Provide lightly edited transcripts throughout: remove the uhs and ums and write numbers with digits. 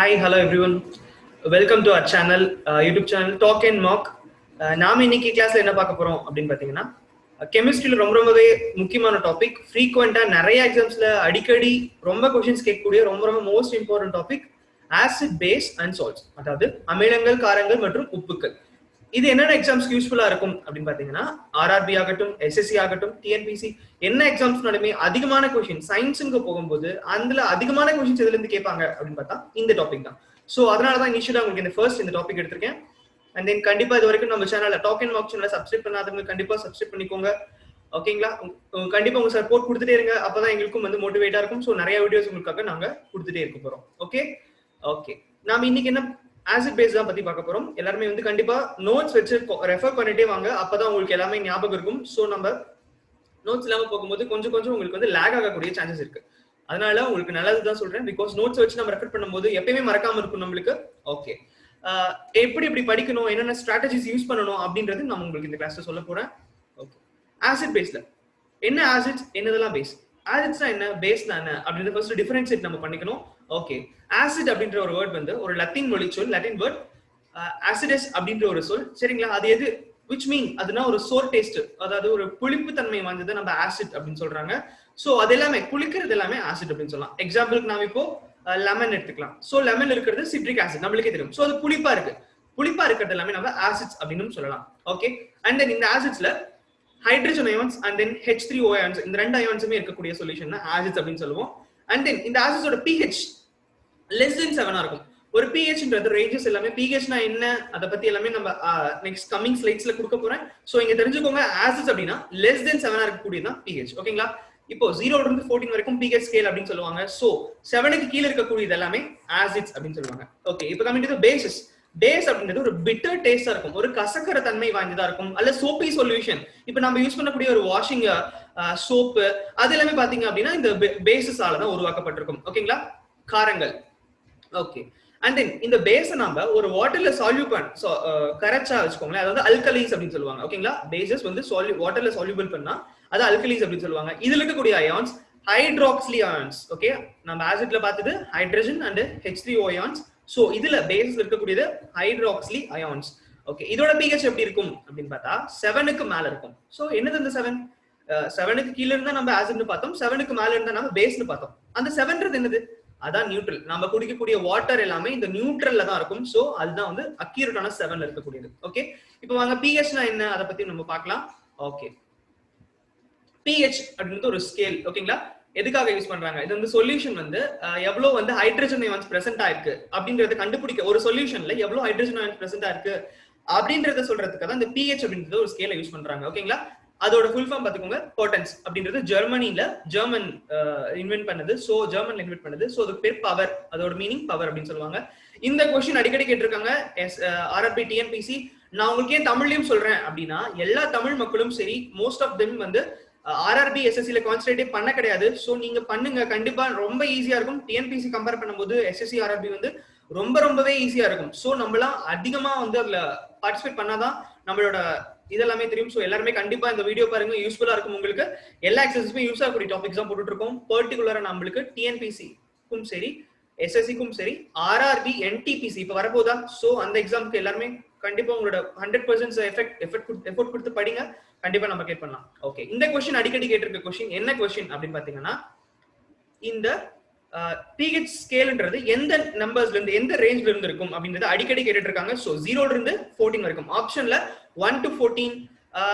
Hi, hello everyone. Welcome to our channel, YouTube channel Talk and Mock. நாம இன்னைக்கு கிளாஸ்ல என்ன பார்க்க போறோம் அப்படின்னு பாத்தீங்கன்னா கெமிஸ்ட்ரியில ரொம்பவே முக்கியமான டாபிக். ஃப்ரீக்வெண்டா நிறைய எக்ஸாம்ஸ்ல அடிக்கடி ரொம்ப கொஸ்டின்ஸ் கேட்கக்கூடிய ரொம்ப most important topic acid base and salts, அதாவது அமிலங்கள், காரங்கள் மற்றும் உப்புக்கள். இது என்னென்ன எக்ஸாம்ஸ்க்கு யூஸ்ஃபுல்லா இருக்கும் அப்படின்னு பாத்தீங்கன்னா ஆர்ஆர்பி ஆகட்டும், எஸ்எஸ்சி ஆகட்டும், டிஎன்பிசி என்ன எக்ஸாம்ஸ்னாலுமே அதிகமான கொஸ்டின் சயின்ஸுக்கு போகும்போது அதுல அதிகமான கொஸ்டின்ஸ் எதுல இருந்து கேட்பாங்க அப்படின்னு பார்த்தா இந்த டாபிக் தான். ஸோ அதனாலதான் இனிஷியலா உங்களுக்கு இந்த ஃபர்ஸ்ட் இந்த டாபிக் எடுத்திருக்கேன். அண்ட் தென் கண்டிப்பா இது வரைக்கும் நம்ம சேனல்ல டாக் அண்ட் வாக் சேனலை சப்ஸ்கிரைப் பண்ணாதவங்க கண்டிப்பா சப்ஸ்கிரைப் பண்ணிக்கோங்க. ஓகேங்களா? கண்டிப்பா உங்க சப்போர்ட் கொடுத்துட்டே இருங்க, அப்பதான் எங்களுக்கும் வந்து மோட்டிவேட்டா இருக்கும். ஸோ நிறைய வீடியோஸ் உங்களுக்காக நாங்க கொடுத்துட்டே இருக்க போறோம். ஓகே ஓகே நாம இன்னைக்கு என்ன ஆசிட் பேஸ் தான் பத்தி பார்க்க போறோம். எல்லாருமே வந்து கண்டிப்பா நோட்ஸ் வச்சு ரெஃபர் பண்ணிட்டே வாங்க, அப்பதான் உங்களுக்கு எல்லாமே ஞாபகம் இருக்கும். ஸோ நம்ம நோட்ஸ் இல்லாம போகும்போது கொஞ்சம் உங்களுக்கு வந்து லேக் ஆகக்கூடிய சான்சஸ் இருக்கு. அதனால உங்களுக்கு நல்லதுதான் சொல்றேன். பிகாஸ் நோட்ஸ் வச்சு நம்ம ரெஃபர் பண்ணும்போது எப்பயுமே மறக்காம இருக்கும் நம்மளுக்கு. ஓகே, எப்படி படிக்கணும், என்னென்ன ஸ்ட்ராட்டஜிஸ் யூஸ் பண்ணணும் அப்படின்றது நான் உங்களுக்கு இந்த கிளாஸ்ல சொல்ல போறேன். ஓகே, ஆசிட் பேஸ்ல என்ன ஆசிட்ஸ், என்னதெல்லாம் பேஸ், ஆசிட்ஸ்னா என்ன, பேஸ்னா என்ன அப்படின்றத ஃபர்ஸ்ட் டிஃபரன்ஷியேட் நம்ம பண்ணிக்கணும். ஓகே, ஆசிட் அப்படின்ற ஒரு வேர்ட் வந்து ஒரு லத்தீன் மொழி சொல், லத்தீன் வேர்ட் ஆசிடஸ் அப்படின்ற ஒரு சொல். சரிங்களா? அது எது which mean அதுனா ஒரு சோர் டேஸ்ட், அதாவது ஒரு புளிப்பு தன்மை வாய்ந்தது நம்ம ஆசிட் அப்படின்னு சொல்றாங்க. சோ அது எல்லாமே புளிக்கிறது எல்லாமே ஆசிட் அப்படின்னு சொல்லலாம். எக்ஸாம்பிளுக்கு நாம இப்போ லெமன் எடுத்துக்கலாம். சோ லெமன் இருக்கிறது சிட்ரிக் ஆசிட், நம்மளுக்கே தெரியும். சோ அது புளிப்பா இருக்கிறது எல்லாமே நம்ம ஆசிட்ஸ் அப்படின்னு சொல்லலாம். ஓகே, அண்ட் தென் இந்த ஆசிட்ஸ்ல hydrogen ions and then H3O ions, இந்த ரெண்டு அயான்ஸுமே இருக்கக்கூடிய சொல்யூஷன் தான் ஆசிட்ஸ் அப்படின்னு சொல்லுவோம். அண்ட் தென் இந்த ஆசிட்ஸோட pH less than 7 இருக்கும். ஒரு pHன்றது ரேஞ்சஸ் எல்லாமே, pHனா என்ன அதை பத்தி எல்லாமே நம்ம நெக்ஸ்ட் கமிங் ஸ்லைட்ஸ்ல கொடுக்க போறேன். சோ இங்க தெரிஞ்சுக்கோங்க, ஆசிட்ஸ் அப்படின்னா less than 7 இருக்கக்கூடியதான் pH. ஓகேங்களா? இப்போ 0 இருந்து 14 வரைக்கும் pH ஸ்கேல் அப்படின்னு சொல்லுவாங்க. சோ 7க்கு கீழ இருக்கக்கூடியது எல்லாமே ஆசிட்ஸ் அப்படின்னு சொல்லுவாங்க. ஓகே, இப்போ கமிங் டு பேசஸ். பேஸ் அப்படின்றது ஒரு பிட்டர் டேஸ்டா இருக்கும், ஒரு கசக்கர தன்மை வாய்ந்ததா இருக்கும், அல்ல சோப்பி சொல்யூஷன். இப்போ நம்ம யூஸ் பண்ணக்கூடிய ஒரு வாஷிங் சோப்பு அது எல்லாமே பாத்தீங்க அப்படின்னா இந்த பேசஸால தான் உருவாக்கப்பட்டிருக்கும். ஓகேங்களா? காரங்கள். ஓகே, அண்ட் தென் இந்த பேஸை நம்ம ஒரு வாட்டர்ல சால்யூபிள் கரைச்சா வச்சுக்கோங்களேன், அதாவது அல்கலைஸ் அப்படின்னு சொல்லுவாங்க. ஓகேங்களா? பேசஸ் வந்து வாட்டர்ல சால்யூபிள் பண்ணா அது அல்கலைஸ் அப்படின்னு சொல்லுவாங்க. இதுல இருக்கக்கூடிய அயான்ஸ் ஹைட்ராக்சிலி அயான்ஸ். ஓகே, நம்ம ஆசிட்ல பார்த்தது hydrogen and H3O ions. So இதுல பேசஸ் இருக்கக்கூடியது ஹைட்ராக்சிலி அயான்ஸ். ஓகே, இதோட pH எப்படி இருக்கும் அப்படின்னு பார்த்தா 7க்கு மேல இருக்கும். சோ என்னது இந்த 7க்கு கீழ இருந்தா நம்ம ஆசிட்னு பார்த்தோம், 7க்கு மேல இருந்தா நம்ம பேஸ்னு பார்த்தோம். அந்த 7ன்றது என்னது? அதான் நியூட்ரல். நம்ம குடிக்கக்கூடிய வாட்டர் எல்லாமே இந்த நியூட்ரல்ல தான் இருக்கும். சோ அதுதான் வந்து அக்யூரேட்டான 7ல இருக்கக்கூடியது. ஓகே, இப்போ வாங்க pHனா என்ன அதை பத்தி நம்ம பார்க்கலாம். ஓகே, pH அப்படின்றது ஒரு ஸ்கேல். ஓகேங்களா? எதுக்காக யூஸ் பண்றாங்க? இது வந்து சொல்யூஷன் வந்து எவ்வளவு வந்து ஹைட்ரஜன் அயான்ஸ் பிரசன்ட் ஆயிருக்கு அப்படின்றத கண்டுபிடிக்க, ஒரு சொல்யூஷன்ல எவ்வளவு ஹைட்ரஜன் அயான்ஸ் பிரசன்ட் ஆயிருக்கு அப்படின்றத சொல்றதுக்காக தான் இந்த pH அப்படின்றது ஒரு ஸ்கேலை யூஸ் பண்றாங்க. ஓகேங்களா? அதோட ஃபுல் ஃபார்ம் பாத்துக்கோங்க, பொட்டன்ஸ் அப்படின்றது ஜெர்மன் இன்வென்ட் பண்ணது. சோ ஜெர்மன்ல இன்வென்ட் பண்ணது. சோ அதுக்கு பேர் பவர், அதோட மீனிங் பவர் அப்படின்னு சொல்லுவாங்க. இந்த क्वेश्चन அடிக்கடி கேட்டிருக்காங்க ஆர்ஆர்பி, டிஎன்பிசி. நான் உங்களுக்கு ஏன் தமிழ்லயும் சொல்றேன் அப்படின்னா, எல்லா தமிழ் மக்களும் சரி, மோஸ்ட் ஆஃப் தெம் வந்து ஆர்ஆர்பி எஸ்எஸ்சில கான்சென்ட்ரேட் பண்ண கிடையாது. சோ நீங்க பண்ணுங்க, கண்டிப்பா ரொம்ப ஈஸியா இருக்கும். டிஎன்பிசி கம்பேர் பண்ணும்போது எஸ்எஸ்சி ஆர்ஆர்பி வந்து ரொம்பவே ஈஸியா இருக்கும். சோ நம்மளாம் அதிகமா வந்து அதுல பார்ட்டிசிபேட் பண்ணாதான் நம்மளோட இதெல்லாமே தெரியும். சோ எல்லாருமே கண்டிப்பா இந்த வீடியோ பாருங்க, யூஸ்ஃபுல்லா இருக்கும் உங்களுக்கு. எல்லா எக்ஸசைஸுமே யூஸ் ஆகக்கூடிய டாபிக்ஸ் தான் போட்டுட்டு இருக்கோம். பர்டிகுலரா நம்மளுக்கு டிஎன்பிசிக்கும் சரி, எஸ்எஸ்சிக்கும் சரி, ஆர்ஆர்பி, என்டிபிசி இப்ப வரப்போதா. சோ அந்த எக்ஸாமுக்கு எல்லாருமே கண்டிப்பா உங்களோட 100% எஃபர்ட் கொடுத்து படிங்க, கண்டிப்பா நம்ம கேட் பண்ணலாம். ஓகே, இந்த क्वेश्चन அடிக்கடி கேட்டிருக்க क्वेश्चन என்ன क्वेश्चन அப்படின்னு பாத்தீங்கன்னா, இந்த pH ஸ்கேல்ன்றது எந்த நம்பர்ஸ்ல இருந்து எந்த ரேஞ்ச்ல இருந்து இருக்கும் அப்படின்றது அடிக்கடி கேட்டுட்டு இருக்காங்க. சோ 0ல இருந்து 14 வரைக்கும், ஆப்ஷன்ல 1 to 14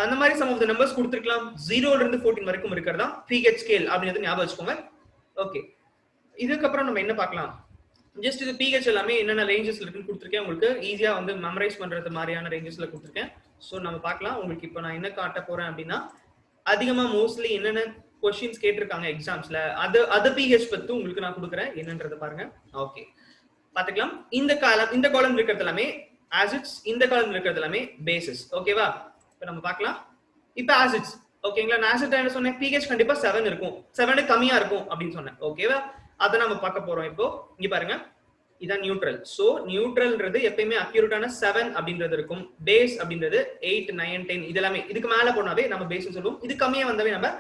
அந்த மாதிரி சம் ஆஃப் தி நம்பர்ஸ் கொடுத்திருக்கலாம். 0ல இருந்து 14 வரைக்கும் இருக்கிறதா pH ஸ்கேல் அப்படின்றது ஞாபகம் வச்சுக்கோங்க. ஓகே, இதுக்கப்புறம் நம்ம என்ன பார்க்கலாம், ஜஸ்ட் இது pH எல்லாமே என்னென்ன ரேஞ்சஸ்ல இருக்குன்னு கொடுத்துருக்கேன். உங்களுக்கு ஈஸியா வந்து மெமரைஸ் பண்றது மாதிரியான ரேஞ்சஸ்ல கொடுத்துருக்கேன். சோ நம்ம பார்க்கலாம். உங்களுக்கு இப்போ நான் என்ன காட்ட போறேன் அப்படின்னா, அதிகமா மோஸ்ட்லி என்னென்ன क्वेश्चंस கேட்டிருக்காங்க எக்ஸாம்ஸ்ல, அது pH பத்தி உங்களுக்கு நான் கொடுக்குறேன், என்னன்றத பாருங்க. ஓகே, பாத்துக்கலாம். இந்த காலம் இருக்கிறது எல்லாமே ஆசிட்ஸ், இந்த காலம் இருக்கிறது எல்லாமே பேசஸ். ஓகேவா? இப்போ நம்ம பார்க்கலாம். இப்போ ஆசிட்ஸ். ஓகேங்களா? நான் ஆசிட் என்ன சொன்னேன், pH கண்டிப்பா 7 இருக்கும், 7 கம்மியா இருக்கும் அப்படின்னு சொன்னேன். ஓகேவா? அதை நம்ம பார்க்க போறோம். இப்போ இங்க பாருங்க, இதான் நியூட்ரல். சோ நியூட்ரல்ன்றது எப்பயுமே அக்யூரேட்டான 7 அப்படின்றது இருக்கும். பேஸ் அப்படின்றது 8, 9, 10 இதெல்லாமே இதுக்கு மேல போனாவே நம்ம பேஸ்னு சொல்லுவோம். இது கம்மியா வந்தாவே நம்ம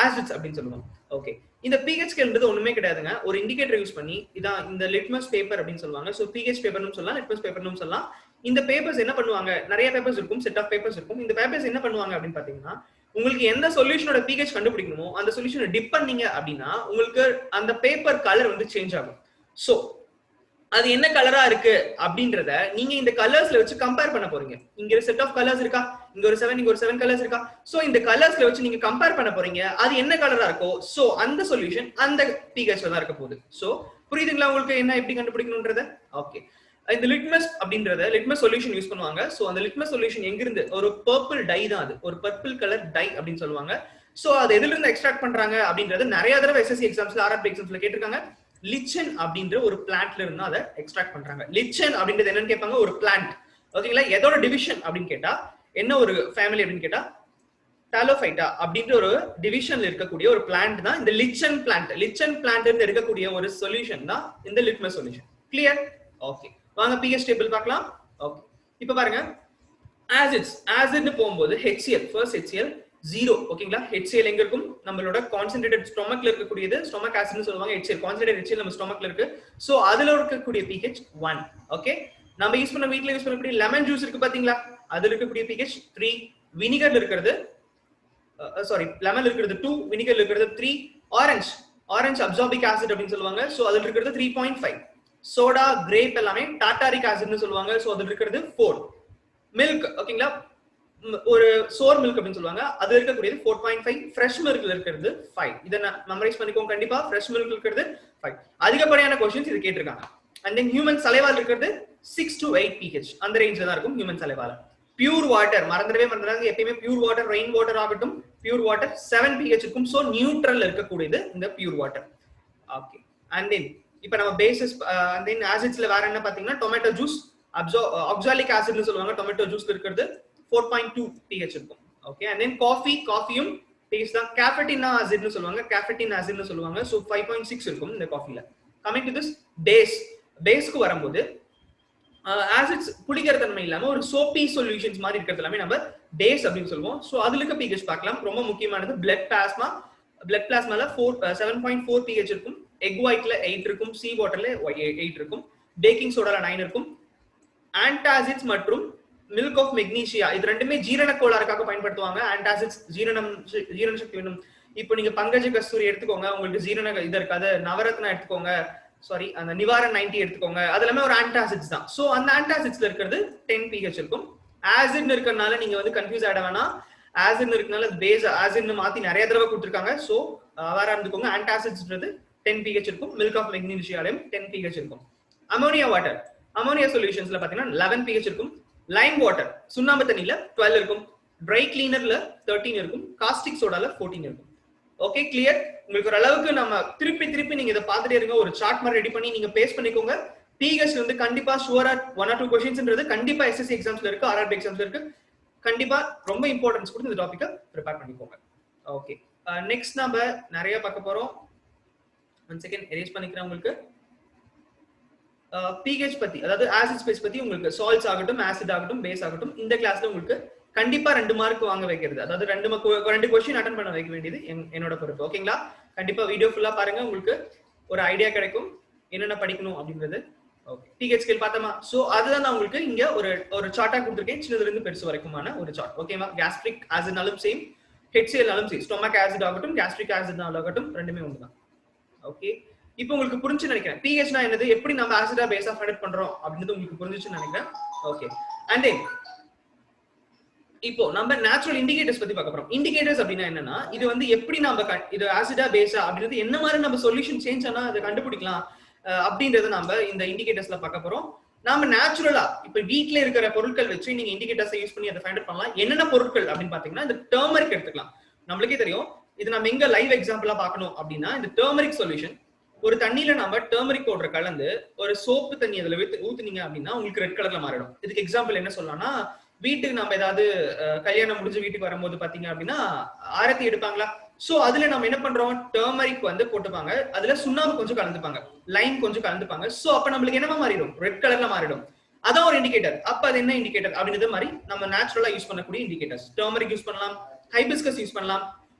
ஆசிட்ஸ் அப்படின்னு சொல்லுவோம். ஓகே, இந்த pH ஸ்கேல்ன்றது ஒண்ணுமே கிடையாதுங்க. ஒரு இண்டிகேட்டர் யூஸ் பண்ணி இதான் இந்த லிட்மஸ் பேப்பர் அப்படின்னு சொல்லுவாங்க. சோ pH பேப்பர்னு சொல்லலாம், லிட்மஸ் பேப்பர்னு சொல்லலாம். இந்த பேப்பர்ஸ் என்ன பண்ணுவாங்க, நிறைய பேப்பர்ஸ் இருக்கும், செட் ஆஃப் பேப்பர்ஸ் இருக்கும். இந்த பேப்பர்ஸ் என்ன பண்ணுவாங்க அப்படின்னு பாத்தீங்கன்னா, உங்களுக்கு எந்த சொல்யூஷனோட pH கண்டுபிடிக்கணுமோ அந்த சொல்யூஷனை டிப் பண்ணீங்க அப்படின்னா உங்களுக்கு அந்த பேப்பர் கலர் வந்து சேஞ்ச் ஆகும். சோ அது என்ன கலரா இருக்கு அப்படின்றத நீங்க இந்த கலர்ஸ்ல வச்சு கம்பேர் பண்ண போறீங்க. இங்க ஒரு செட் ஆஃப் கலர்ஸ் இருக்கா, இங்க ஒரு 7, இங்க ஒரு 7 கலர்ஸ் இருக்கா. சோ இந்த கலர்ஸ்ல வச்சு நீங்க கம்பேர் பண்ண போறீங்க. அது என்ன கலரா இருக்கோ சோ அந்த சொல்யூஷன் அந்த pH தான் இருக்க போகுது. சோ புரியுதுங்களா உங்களுக்கு என்ன எப்படி கண்டுபிடிக்கணும்ன்றத? ஓகே, இந்த லிட்மஸ் அப்படின்றத லிட்மஸ் சொல்யூஷன் யூஸ் பண்ணுவாங்க. சோ அந்த லிட்மஸ் சொல்யூஷன் எங்க இருந்து, ஒரு பர்பிள் டை தான், அது ஒரு பர்பிள் கலர் டை அப்படின்னு சொல்லுவாங்க. சோ அது எதுல இருந்து எக்ஸ்ட்ராக்ட் பண்றாங்க அப்படின்றது நிறைய தடவை எஸ்எஸ்சி எக்ஸாம்ஸ்ல ஆர்ஆர்பி எக்ஸாம்ஸ்ல கேட்டிருக்காங்க. லிச்சன் அப்படின்ற ஒரு பிளான்ட்ல இருந்து அதை எக்ஸ்ட்ராக்ட் பண்றாங்க. லிச்சன் அப்படின்றது என்னன்னு கேட்பாங்க, ஒரு பிளான்ட். ஓகேங்களா, எதோட டிவிஷன் அப்படின்னு கேட்டா என்ன ஒரு ஃபேமிலி அப்படின்னு கேட்டா டாலோஃபைட்டா அப்படின்ற ஒரு டிவிஷன்ல இருக்கக்கூடிய ஒரு பிளான்ட் தான் இந்த லிச்சன் பிளான்ட். லிச்சன் பிளான்ட் இருந்து இருக்கக்கூடிய ஒரு சொல்யூஷன் தான் இந்த லிட்மஸ் சொல்யூஷன். கிளியர்? ஓகே, வாங்க pH டேபிள் பார்க்கலாம். ஓகே, இப்போ பாருங்க, ஆசிட்னு போகும்போது HCl, ஃபர்ஸ்ட் HCl 0. ஓகேங்களா, HCl எங்க இருக்கும், நம்மளோட கான்சென்ட்ரேட்டட் ஸ்டொமக்ல இருக்கக்கூடியது ஸ்டொமக் ஆசிட்னு சொல்லுவாங்க. HCl கான்சென்ட்ரேட்டட் HCl நம்ம ஸ்டொமக்ல இருக்கு. சோ அதுல இருக்கக்கூடிய pH 1. ஓகே, நம்ம யூஸ் பண்ண வீட்ல யூஸ் பண்ணக்கூடிய லெமன் ஜூஸ் இருக்கு பாத்தீங்களா, அதுல இருக்கக்கூடிய pH 3. வினிகர்ல இருக்கிறது லெமன்ல இருக்கிறது 2, வினிகர்ல இருக்கிறது 3. ஆரஞ்சு அப்சார்பிக் ஆசிட் அப்படின்னு சொல்லுவாங்க. சோ அதுல இருக்கிறது 3.5. சோடா, கிரேப் எல்லாமே டார்டாரிக் ஆசிட்னு சொல்லுவாங்க. சோ அதுல இருக்கிறது 4. மில்க், ஓகேங்களா, ஒரு சோர் மில்க் அப்படின்னு சொல்லுவாங்க, அது இருக்கக்கூடியது 4.5. ஃப்ரெஷ் மில்க்ல இருக்கிறது 5. இத மெமரைஸ் பண்ணிக்கோங்க கண்டிப்பா. ஃப்ரெஷ் மில்க்ல இருக்கிறது 5. அதிகப்படியான क्वेश्चंस இது கேட்டிருக்காங்க. அண்ட் தென் ஹியூமன் சலைவால இருக்கிறது 6 to 8 pH, அந்த ரேஞ்ச்ல தான் இருக்கும் ஹியூமன் சலைவால. பியூர் வாட்டர் மறந்துடாதீங்க, எப்பயுமே பியூர் வாட்டர், ரெயின் வாட்டர் ஆகட்டும், பியூர் வாட்டர் 7 pH இருக்கும். சோ நியூட்ரல் இருக்கக்கூடியது இந்த பியூர் வாட்டர். ஓகே, அண்ட் தென் இப்போ நம்ம பேசிஸ் அண்ட் தென் ஆசிட்ஸ்ல வேற என்ன பாத்தீங்கன்னா டொமேட்டோ ஜூஸ், ஆக்சாலிக் ஆசிட்னு சொல்லுவாங்க. டொமேட்டோ ஜூஸ்ல இருக்கிறது 4.2 pH இருக்கும். ஓகே, அண்ட் தென் காஃபியும் டேஸ்ட் தான். கேஃபெட்டின் ஆசிட்னு சொல்லுவாங்க. சோ 5.6 இருக்கும் இந்த காஃபில. கமிங் டு திஸ் பேஸ்க்கு வரும்போது ஆசிட்ஸ் புளிக்கிற தன்மை இல்லாம ஒரு சோப்பி சொல்யூஷன்ஸ் மாதிரி இருக்கிறது எல்லாமே நம்ம பேஸ் அப்படின்னு சொல்லுவோம். சோ அதுல இருக்க pH பார்க்கலாம். ரொம்ப முக்கியமானது பிளட் பிளாஸ்மால 7.4 pH இருக்கும். எக் ஒயிட்ல 8 இருக்கும். சீ வாட்டர்ல 8 இருக்கும். பேக்கிங் சோடால 9 இருக்கும். ஆன்டாசிட்ஸ் மற்றும் மில்க் ஆஃப் மெக்னீசியா இது ரெண்டுமே ஜீரண கோளாறுக்காக பயன்படுத்துவாங்க. ஆன்டாசிட்ஸ் ஜீரண சக்தி வேணும். இப்போ நீங்க பங்கஜ கஸ்தூரி எடுத்துக்கோங்க, உங்களுக்கு ஜீரண இது இருக்காது. நவரத்னா எடுத்துக்கோங்க, அந்த நிவாரன் 90 எடுத்துக்கோங்க, அது எல்லாமே ஒரு ஆன்டாசிட்ஸ் தான். சோ அந்த ஆன்டாசிட்ஸ்ல இருக்கிறது 10 pH இருக்கும். ஆசிட்னு இருக்கறனால நீங்க வந்து கன்ஃபியூஸ் ஆயிட வேணாம். ஆசிட்னு இருக்கனால பேஸ் ஆசிட்னு மாத்தி நிறைய தடவை கொடுத்திருக்காங்க. சோ வேற இருந்துக்கோங்க. ஆன்டாசிட்ஸ்ன்றது 10 pH இருக்கும். மில்க் ஆஃப் மெக்னீசியாலயும் 10 pH இருக்கும். அமோனியா சொல்யூஷன்ஸ்ல பாத்தீங்கன்னா 11 pH இருக்கும். லைம் வாட்டர் சுண்ணாம்பு தண்ணியில 12 இருக்கும். ட்ரை கிளீனர்ல 13 இருக்கும். காஸ்டிக் சோடால 14 இருக்கும். Okay, clear? உங்களுக்கு ஒரு அளவுக்கு நம்ம திருப்பி நீங்க இதை பார்த்துட்டே இருங்க. ஒரு சார்ட் மாதிரி ரெடி பண்ணி நீங்க பேஸ்ட் பண்ணிக்கோங்க. pH வந்து கண்டிப்பா ஷூரா 1 or 2 क्वेश्चंसன்றது கண்டிப்பா எஸ்எஸ்சி எக்ஸாம்ஸ்ல இருக்கு, ஆர்ஆர்பி எக்ஸாம்ஸ்ல இருக்கு. கண்டிப்பா ரொம்ப இம்பார்ட்டன்ஸ் கொடுத்து இந்த டாபிக்கை ப்ரிப்பேர் பண்ணிக்கோங்க. ஓகே, நெக்ஸ்ட் நம்ம நிறைய பார்க்க போறோம். 1 செகண்ட் எரேஸ் பண்ணிக்கிறேன். உங்களுக்கு pH பத்தி, அதாவது ஆசிட் ஸ்பேஸ் பத்தி உங்களுக்கு சால்ட்ஸ் ஆகட்டும், ஆசிட் ஆகட்டும், பேஸ் ஆகட்டும், இந்த கிளாஸ்ல உங்களுக்கு கண்டிப்பா 2 மார்க் வாங்க வைக்கிறது, அதாவது 2 क्वेश्चन அட்டெண்ட் பண்ண வைக்க வேண்டியது என்னோட பொறுப்பு. ஓகேங்களா, கண்டிப்பா வீடியோ ஃபுல்லா பாருங்க, உங்களுக்கு ஒரு ஐடியா கிடைக்கும் என்னென்ன படிக்கணும் அப்படின்றது. ஓகே, pH ஸ்கேல் பார்த்தோமா? சோ அதுதான் நான் உங்களுக்கு இங்க ஒரு சார்ட்டா கொடுத்துருக்கேன், சின்னதுல இருந்து பெருசு வரைக்குமான ஒரு சார்ட். ஓகேவா? கேஸ்ட்ரிக் ஆசிட்னாலும் சேம், HClனாலும் சேம், ஸ்டொமக் ஆசிட் ஆகட்டும், கேஸ்ட்ரிக் ஆசிட்னாலும் ஆகட்டும், ரெண்டுமே ஒண்ணுதான். ஓகே, இப்போ உங்களுக்கு புரிஞ்சு நினைக்கிறேன். pHனா என்னது, எப்படி நம்ம ஆசிடா பேஸா ஃபைண்ட் அவுட் பண்றோம் அப்படின்றது உங்களுக்கு புரிஞ்சுச்சுன்னு நினைக்கிறேன். ஓகே, அண்ட் தென் இப்போ நம்ம நேச்சுரல் இண்டிகேட்டர்ஸ் பத்தி பார்க்க போறோம். இண்டிகேட்டர்ஸ் அப்படின்னா என்னன்னா, இது வந்து எப்படி நம்ம இது ஆசிடா பேஸா அப்படின்றது என்ன மாதிரி நம்ம சொல்யூஷன் சேஞ்ச் ஆனா அதை கண்டுபிடிக்கலாம் அப்படின்றத நம்ம இந்த இண்டிகேட்டர்ஸ்ல பார்க்க போறோம். நாம நேச்சுரலா இப்ப வீட்ல இருக்கிற பொருட்கள் வச்சு நீங்க இண்டிகேட்டர்ஸ் யூஸ் பண்ணி அதை ஃபைண்ட் அவுட் பண்ணலாம். என்னென்ன பொருட்கள் அப்படின்னு பாத்தீங்கன்னா, இந்த டர்மரிக் எடுத்துக்கலாம். நம்மளுக்கே தெரியும், இது நம்ம எங்க லைவ் எக்ஸாம்பிளா பார்க்கணும் அப்படின்னா, இந்த டர்மரிக் சொல்யூஷன் ஒரு தண்ணியில நம்ம டர்மரிக் பவுடர் கலந்து ஒரு சோப்பு தண்ணி அதுல ஊத்துனீங்க அப்படின்னா உங்களுக்கு ரெட் கலர்ல மாறிடும். இதுக்கு எக்ஸாம்பிள் என்ன சொல்லலாம்னா, வீட்டுக்கு நம்ம ஏதாவது கல்யாணம் முடிஞ்சு வீட்டுக்கு வரும்போது பாத்தீங்க அப்படின்னா ஆரத்தி எடுப்பாங்களா, சோ அதுல நம்ம என்ன பண்றோம், டர்மரிக் வந்து போட்டுப்பாங்க, அதுல சுண்ணாம்பு கொஞ்சம் கலந்துப்பாங்க, லைம் கொஞ்சம் கலந்துப்பாங்க. சோ அப்ப நம்மளுக்கு என்னமா மாறிடும், ரெட் கலர்ல மாறிடும். அதான் ஒரு இண்டிகேட்டர். அப்ப அது என்ன இண்டிகேட்டர் அப்படின்றது மாதிரி நம்ம நேச்சுரலா யூஸ் பண்ணக்கூடிய இண்டிகேட்டர்ஸ். டர்மரிக் யூஸ் பண்ணலாம், ஹைபிஸ்கஸ் யூஸ் பண்ணலாம்,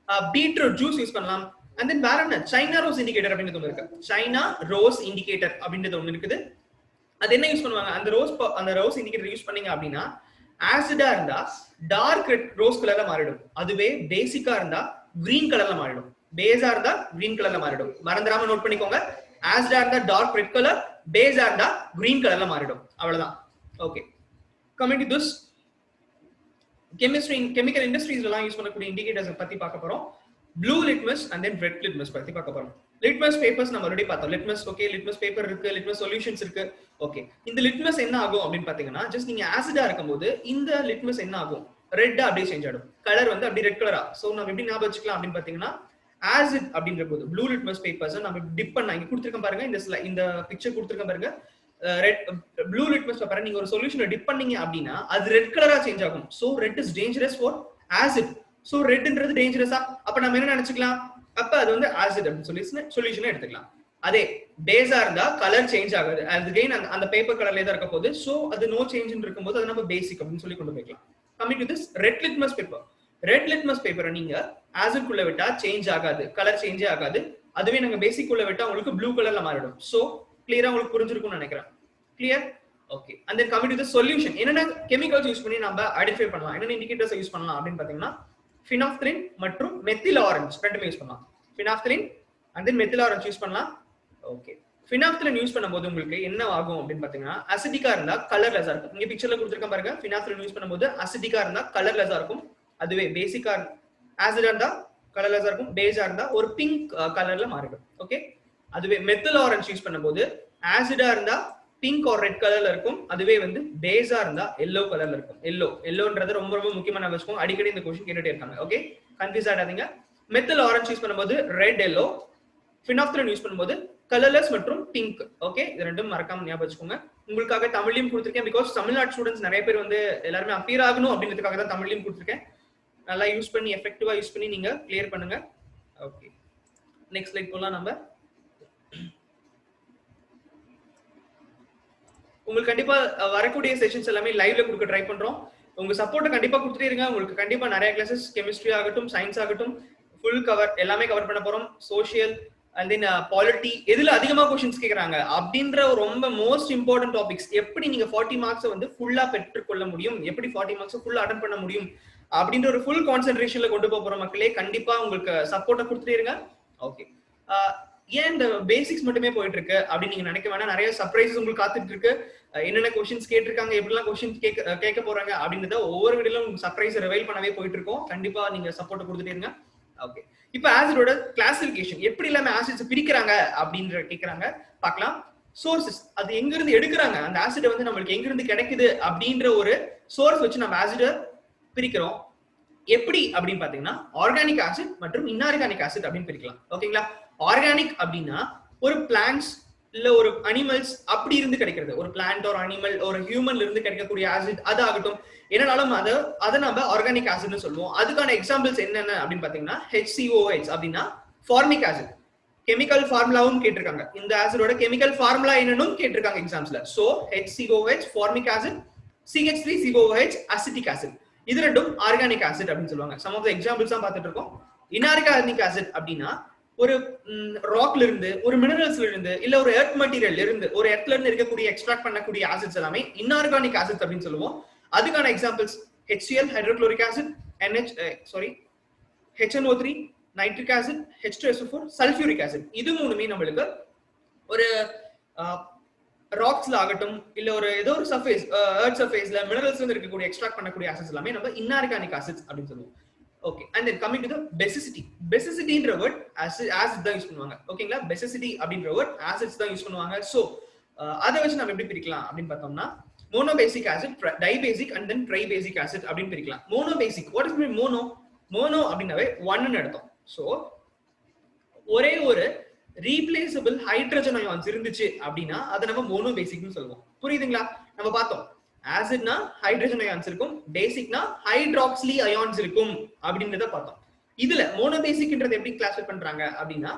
பீட்ரூட் ஜூஸ் யூஸ் பண்ணலாம். அண்ட் தென் வேற என்ன, சைனா ரோஸ் இண்டிகேட்டர் அப்படின்றது ஒன்று இருக்கு. சைனா ரோஸ் இண்டிகேட்டர் அப்படின்றது ஒன்று இருக்குது. அது என்ன யூஸ் பண்ணுவாங்க, அந்த ரோஸ் இண்டிகேட்டர் யூஸ் பண்ணீங்க அப்படின்னா ஆசிடா இருந்தா டார்க் ரெட் ரோஸ் கலர்ல மாறிடும். அதுவே பேசிக்கா இருந்தா கிரீன் கலர்ல மாறிடும். பேஸா இருந்தா கிரீன் கலர்ல மாறிடும். மறந்துடாம நோட் பண்ணிக்கோங்க. ஆசிடா இருந்தா டார்க் ரெட் கலர், பேஸா இருந்தா கிரீன் கலர்ல மாறிடும். அவ்வளவுதான். Okay, coming to this chemical இண்டஸ்ட்ரீஸ்ல எல்லாம் யூஸ் பண்ணக்கூடிய இண்டிகேட்டர்ஸ் பத்தி பார்க்க போறோம். Blue litmus and then red litmus பத்தி பார்க்க போறோம். லிட்மஸ் பேப்பர்ஸ் நம்ம ஆல்ரெடி பார்த்தோம். லிட்மஸ் ஓகே, லிட்மஸ் பேப்பர் இருக்கு, லிட்மஸ் சொல்யூஷன்ஸ் இருக்கு. ஓகே, இந்த லிட்மஸ் என்ன ஆகும் அப்படின்னு பாத்தீங்கன்னா, ஜஸ்ட் நீங்க ஆசிடா இருக்கும்போது இந்த லிட்மஸ் என்ன ஆகும், ரெட்டா அப்படியே சேஞ்ச் ஆகும். கலர் வந்து அப்படியே ரெட் கலரா. சோ நம்ம எப்படி ஞாபகம் வச்சுக்கலாம் அப்படின்னு பாத்தீங்கன்னா, ஆசிட் அப்படின்ற போது ப்ளூ லிட்மஸ் பேப்பர்ஸ் நம்ம டிப் பண்ணா, இங்க கொடுத்துருக்கேன் பாருங்க, இந்த பிக்சர் கொடுத்துருக்கேன் பாருங்க. ரெட் ப்ளூ லிட்மஸ் பேப்பர் நீங்க ஒரு சொல்யூஷனை டிப் பண்ணீங்க அப்படின்னா அது ரெட் கலரா சேஞ்ச் ஆகும். So red is dangerous for acid. So ரெட்ன்றது டேஞ்சரஸா, அப்ப நம்ம என்ன நினைச்சுக்கலாம், அப்ப அது வந்து ஆசிட் அப்படின்னு சொல்லி சொல்யூஷனை எடுத்துக்கலாம். அதே பேஸா இருந்தா கலர் சேஞ்ச் ஆகுது, அகைன் அந்த பேப்பர் கலர்ல தான் இருக்க போகுது. சோ அது நோ சேஞ்ச் இருக்கும்போது அது நம்ம பேசிக் அப்படின்னு சொல்லி கொண்டு போய்க்கலாம். Coming to this red litmus paper. Red litmus பேப்பரை நீங்க ஆசிட் குள்ள விட்டா சேஞ்ச் ஆகாது, கலர் சேஞ்சே ஆகாது. அதுவே நாங்க பேசிக் குள்ள விட்டா உங்களுக்கு ப்ளூ கலர்ல மாறிடும். சோ கிளியரா உங்களுக்கு புரிஞ்சிருக்கும்னு நினைக்கிறேன். Clear? Okay. And then coming to the solution. என்னென்ன கெமிக்கல்ஸ் யூஸ் பண்ணி நம்ம ஐடென்டிஃபை பண்ணலாம், என்னென்ன இண்டிகேட்டர்ஸ் யூஸ் பண்ணலாம் அப்படின்னு பாத்தீங்கன்னா, ஃபினாப்தலின் மற்றும் மெத்தில் ஆரஞ்சு ரெண்டுமே யூஸ் பண்ணலாம். Phenolphthalein and then methyl orange use பண்ணலாம். ஓகே, ஃபினாப்தலின் யூஸ் பண்ணும்போது உங்களுக்கு என்ன ஆகும் அப்படின்னு பாத்தீங்கன்னா, அசிடிக்கா இருந்தா கலர்லெஸ்ஸா இருக்கும். இங்க பிக்சர்ல கொடுத்திருக்கேன் பாருங்க. ஃபினாப்தலின் யூஸ் பண்ணும்போது அசிடிக்கா இருந்தா கலர்லெஸ்ஸா இருக்கும். அதுவே பேசிக்கா ஆசிடா இருந்தா கலர்லெஸ்ஸா இருக்கும். பேஸா இருந்தா ஒரு பிங்க் கலர்ல மாறிடும். ஓகே, அதுவே மெத்தில் ஆரஞ்சு யூஸ் பண்ணும்போது ஆசிடா இருந்தா பிங்க் ஆர் ரெட் கலர்ல இருக்கும். அதுவே வந்து பேஸா இருந்தா எல்லோ கலர்ல இருக்கும். எல்லோன்றது ரொம்ப ரொம்ப முக்கியமான விஷயம். அடிக்கடி இந்த क्वेश्चन கேட்டுட்டே இருக்காங்க. ஓகே, கன்ஃபியூஸ் ஆகாதீங்க. மெத்தில் ஆரஞ்சு யூஸ் பண்ணும்போது ரெட் எல்லோ, ஃபினாப்தலின் யூஸ் பண்ணும்போது கலர்லெஸ் மற்றும் பிங்க். ஓகே, இது ரெண்டும் மறக்காம ஞாபகம் வச்சுக்கோங்க. உங்களுக்காக தமிழ்லயும் கொடுத்திருக்கேன். பிகாஸ் தமிழ்நாடு ஸ்டூடெண்ட்ஸ் நிறைய பேர் வந்து எல்லாருமே அப்பியர் ஆகணும் அப்படின்றதுக்காக தான் தமிழ்லயும் கொடுத்திருக்கேன். நல்லா யூஸ் பண்ணி எஃபெக்டிவா யூஸ் பண்ணி நீங்க கிளியர் பண்ணுங்க. ஓகே, நெக்ஸ்ட் ஸ்லைட் போலாம். நம்ம உங்களுக்கு கண்டிப்பா வரக்கூடிய செஷன்ஸ் எல்லாமே லைவ்ல கொடுக்க ட்ரை பண்றோம். உங்க சப்போர்ட்டை கண்டிப்பா கொடுத்துட்டே இருங்க. உங்களுக்கு கண்டிப்பா நிறைய கிளாஸஸ் கெமிஸ்ட்ரி ஆகட்டும், சயின்ஸ் ஆகட்டும், ஃபுல் கவர் எல்லாமே கவர் பண்ண போறோம். சோஷியல் அண்ட் தென் பாலிட்டி, எதுல அதிகமா क्वेश्चंस கேக்குறாங்க அப்படின்ற ரொம்ப மோஸ்ட் இம்பார்ட்டன்ட் டாபிக்ஸ், எப்படி நீங்க 40 மார்க்ஸ் வந்து ஃபுல்லா பெற்றுக்கொள்ள முடியும், எப்படி 40 மார்க்ஸ் ஃபுல்லா அட்டெண்ட் பண்ண முடியும் அப்படின்ற ஒரு ஃபுல் கான்சென்ட்ரேஷன்ல கொண்டு போற மக்களே, கண்டிப்பா உங்களுக்கு சப்போர்ட்டை கொடுத்துட்டே இருங்க. ஓகே, ஏன் இந்த பேசிக்ஸ் மட்டுமே போயிட்டு இருக்கு அப்படின்னு நீங்க நினைக்க வேணாம். நிறைய சர்ப்ரைசஸ் உங்களுக்கு காத்துட்டு இருக்கு. என்னென்ன क्वेश्चंस கேட்டிருக்காங்க, எப்படிலாம் क्वेश्चंस கேட்க போறாங்க அப்படின்றத ஒவ்வொரு வீடியோல உங்களுக்கு சர்ப்ரைஸ் ரிவீல் பண்ணவே போயிட்டு இருக்கோம். கண்டிப்பா நீங்க சப்போர்ட் கொடுத்துட்டே இருங்க. ஓகே, இப்போ ஆசிடோட கிளாசிஃபிகேஷன், எப்படி எல்லாமே ஆசிட்ஸ் பிரிக்கிறாங்க அப்படின்ற கேக்குறாங்க, பார்க்கலாம். சோர்சஸ், அது எங்க இருந்து எடுக்கிறாங்க, அந்த ஆசிட் வந்து நம்மளுக்கு எங்க இருந்து கிடைக்குது அப்படின்ற ஒரு சோர்ஸ் வச்சு நம்ம ஆசிட பிரிக்கிறோம். எப்படி அப்படின்னு பாத்தீங்கன்னா, ஆர்கானிக் ஆசிட் மற்றும் இன்ஆர்கானிக் ஆசிட் அப்படின்னு பிரிக்கலாம். ஓகேங்களா? ஆர்கானிக் அப்படின்னா ஒரு பிளான்ட்ஸ் இல்ல ஒரு அனிமல்ஸ் அப்படி இருந்து கிடைக்கிறது, ஒரு பிளான்ட் ஒரு அனிமல் ஒரு ஹியூமன்ல இருந்து கிடைக்கக்கூடிய ஆசிட் அது ஆகட்டும், என்னனாலும் அதை நம்ம ஆர்கானிக் ஆசிட்னு சொல்லுவோம். அதுக்கான எக்ஸாம்பிள்ஸ் என்னென்ன அப்படின்னு பாத்தீங்கன்னா, HCOH அப்படின்னா ஃபார்மிக் ஆசிட். கெமிக்கல் ஃபார்முலாவும் கேட்டிருக்காங்க. இந்த ஆசிடோட கெமிக்கல் ஃபார்முலா என்னன்னு கேட்டிருக்காங்க எக்ஸாம்ஸ்ல. So HCOH formic acid, CH3COOH acetic acid. இது ரெண்டும் ஆர்கானிக் ஆசிட் அப்படின்னு சொல்லுவாங்க. சம் ஆஃப் தி எக்ஸாம்பிள்ஸ் தான் பார்த்துட்டு இருக்கோம். இன்ஆர்கானிக் ஆசிட் அப்படின்னா ஒரு ராக்ல இருந்து, ஒரு மினரல்ஸ்ல இருந்து, இல்ல ஒரு எர்த் மெட்டீரியல்ல இருந்து, ஒரு எர்த்ல இருந்து இருக்கக்கூடிய எக்ஸ்ட்ராக்ட் பண்ணக்கூடிய ஆசிட்ஸ் எல்லாமே இன்ஆர்கானிக் ஆசிட்ஸ் அப்படின்னு சொல்லுவோம். அதுக்கான examples HCl hydrochloric acid, HNO3 nitric acid, H2SO4 sulphuric acid. இது மூணுமே நம்மளுக்கு ஒரு ராக்ஸ்ல ஆகட்டும் இல்ல ஒரு ஏதோ ஒரு சர்ஃபேஸ், எர்த் சர்ஃபேஸ்ல மினரல்ஸ்ல இருந்து இருக்கக்கூடிய எக்ஸ்ட்ராக்ட் பண்ணக்கூடிய ஆசிட்ஸ் எல்லாமே நம்ம இன்ஆர்கானிக் ஆசிட்ஸ் அப்படின்னு சொல்லுவோம். Okay, and then coming to the basicity. Basicity என்ற word acid தான் யூஸ் பண்ணுவாங்க. ஓகேங்களா? basicity அப்படின்ற word acids தான் யூஸ் பண்ணுவாங்க. சோ அதை வச்சு நம்ம எப்படி பிரிக்கலாம் அப்படின்னு பார்த்தோம்னா, monobasic acid, dibasic and then tribasic acid அப்படின்னு பிரிக்கலாம். Monobasic, what is mean mono? Mono அப்படின்னாவே ஒன்னு அர்த்தம். சோ ஒரே ஒரு ரீப்ளேசபிள் ஹைட்ரஜன் அயான்ஸ் இருந்துச்சு அப்படின்னா அதை நம்ம மோனோபேசிக்னு சொல்லுவோம். புரியுதுங்களா? நம்ம பார்த்தோம், ஆசிட்னா ஹைட்ரஜன் அயான்ஸ் இருக்கும், பேசிக்னா ஹைட்ராக்சிலி அயான்ஸ் இருக்கும் அப்படின்றத பார்த்தோம். இதுல மோனோபேசிக்ன்றது எப்படி கிளாஸிஃபை பண்றாங்க அப்படின்னா,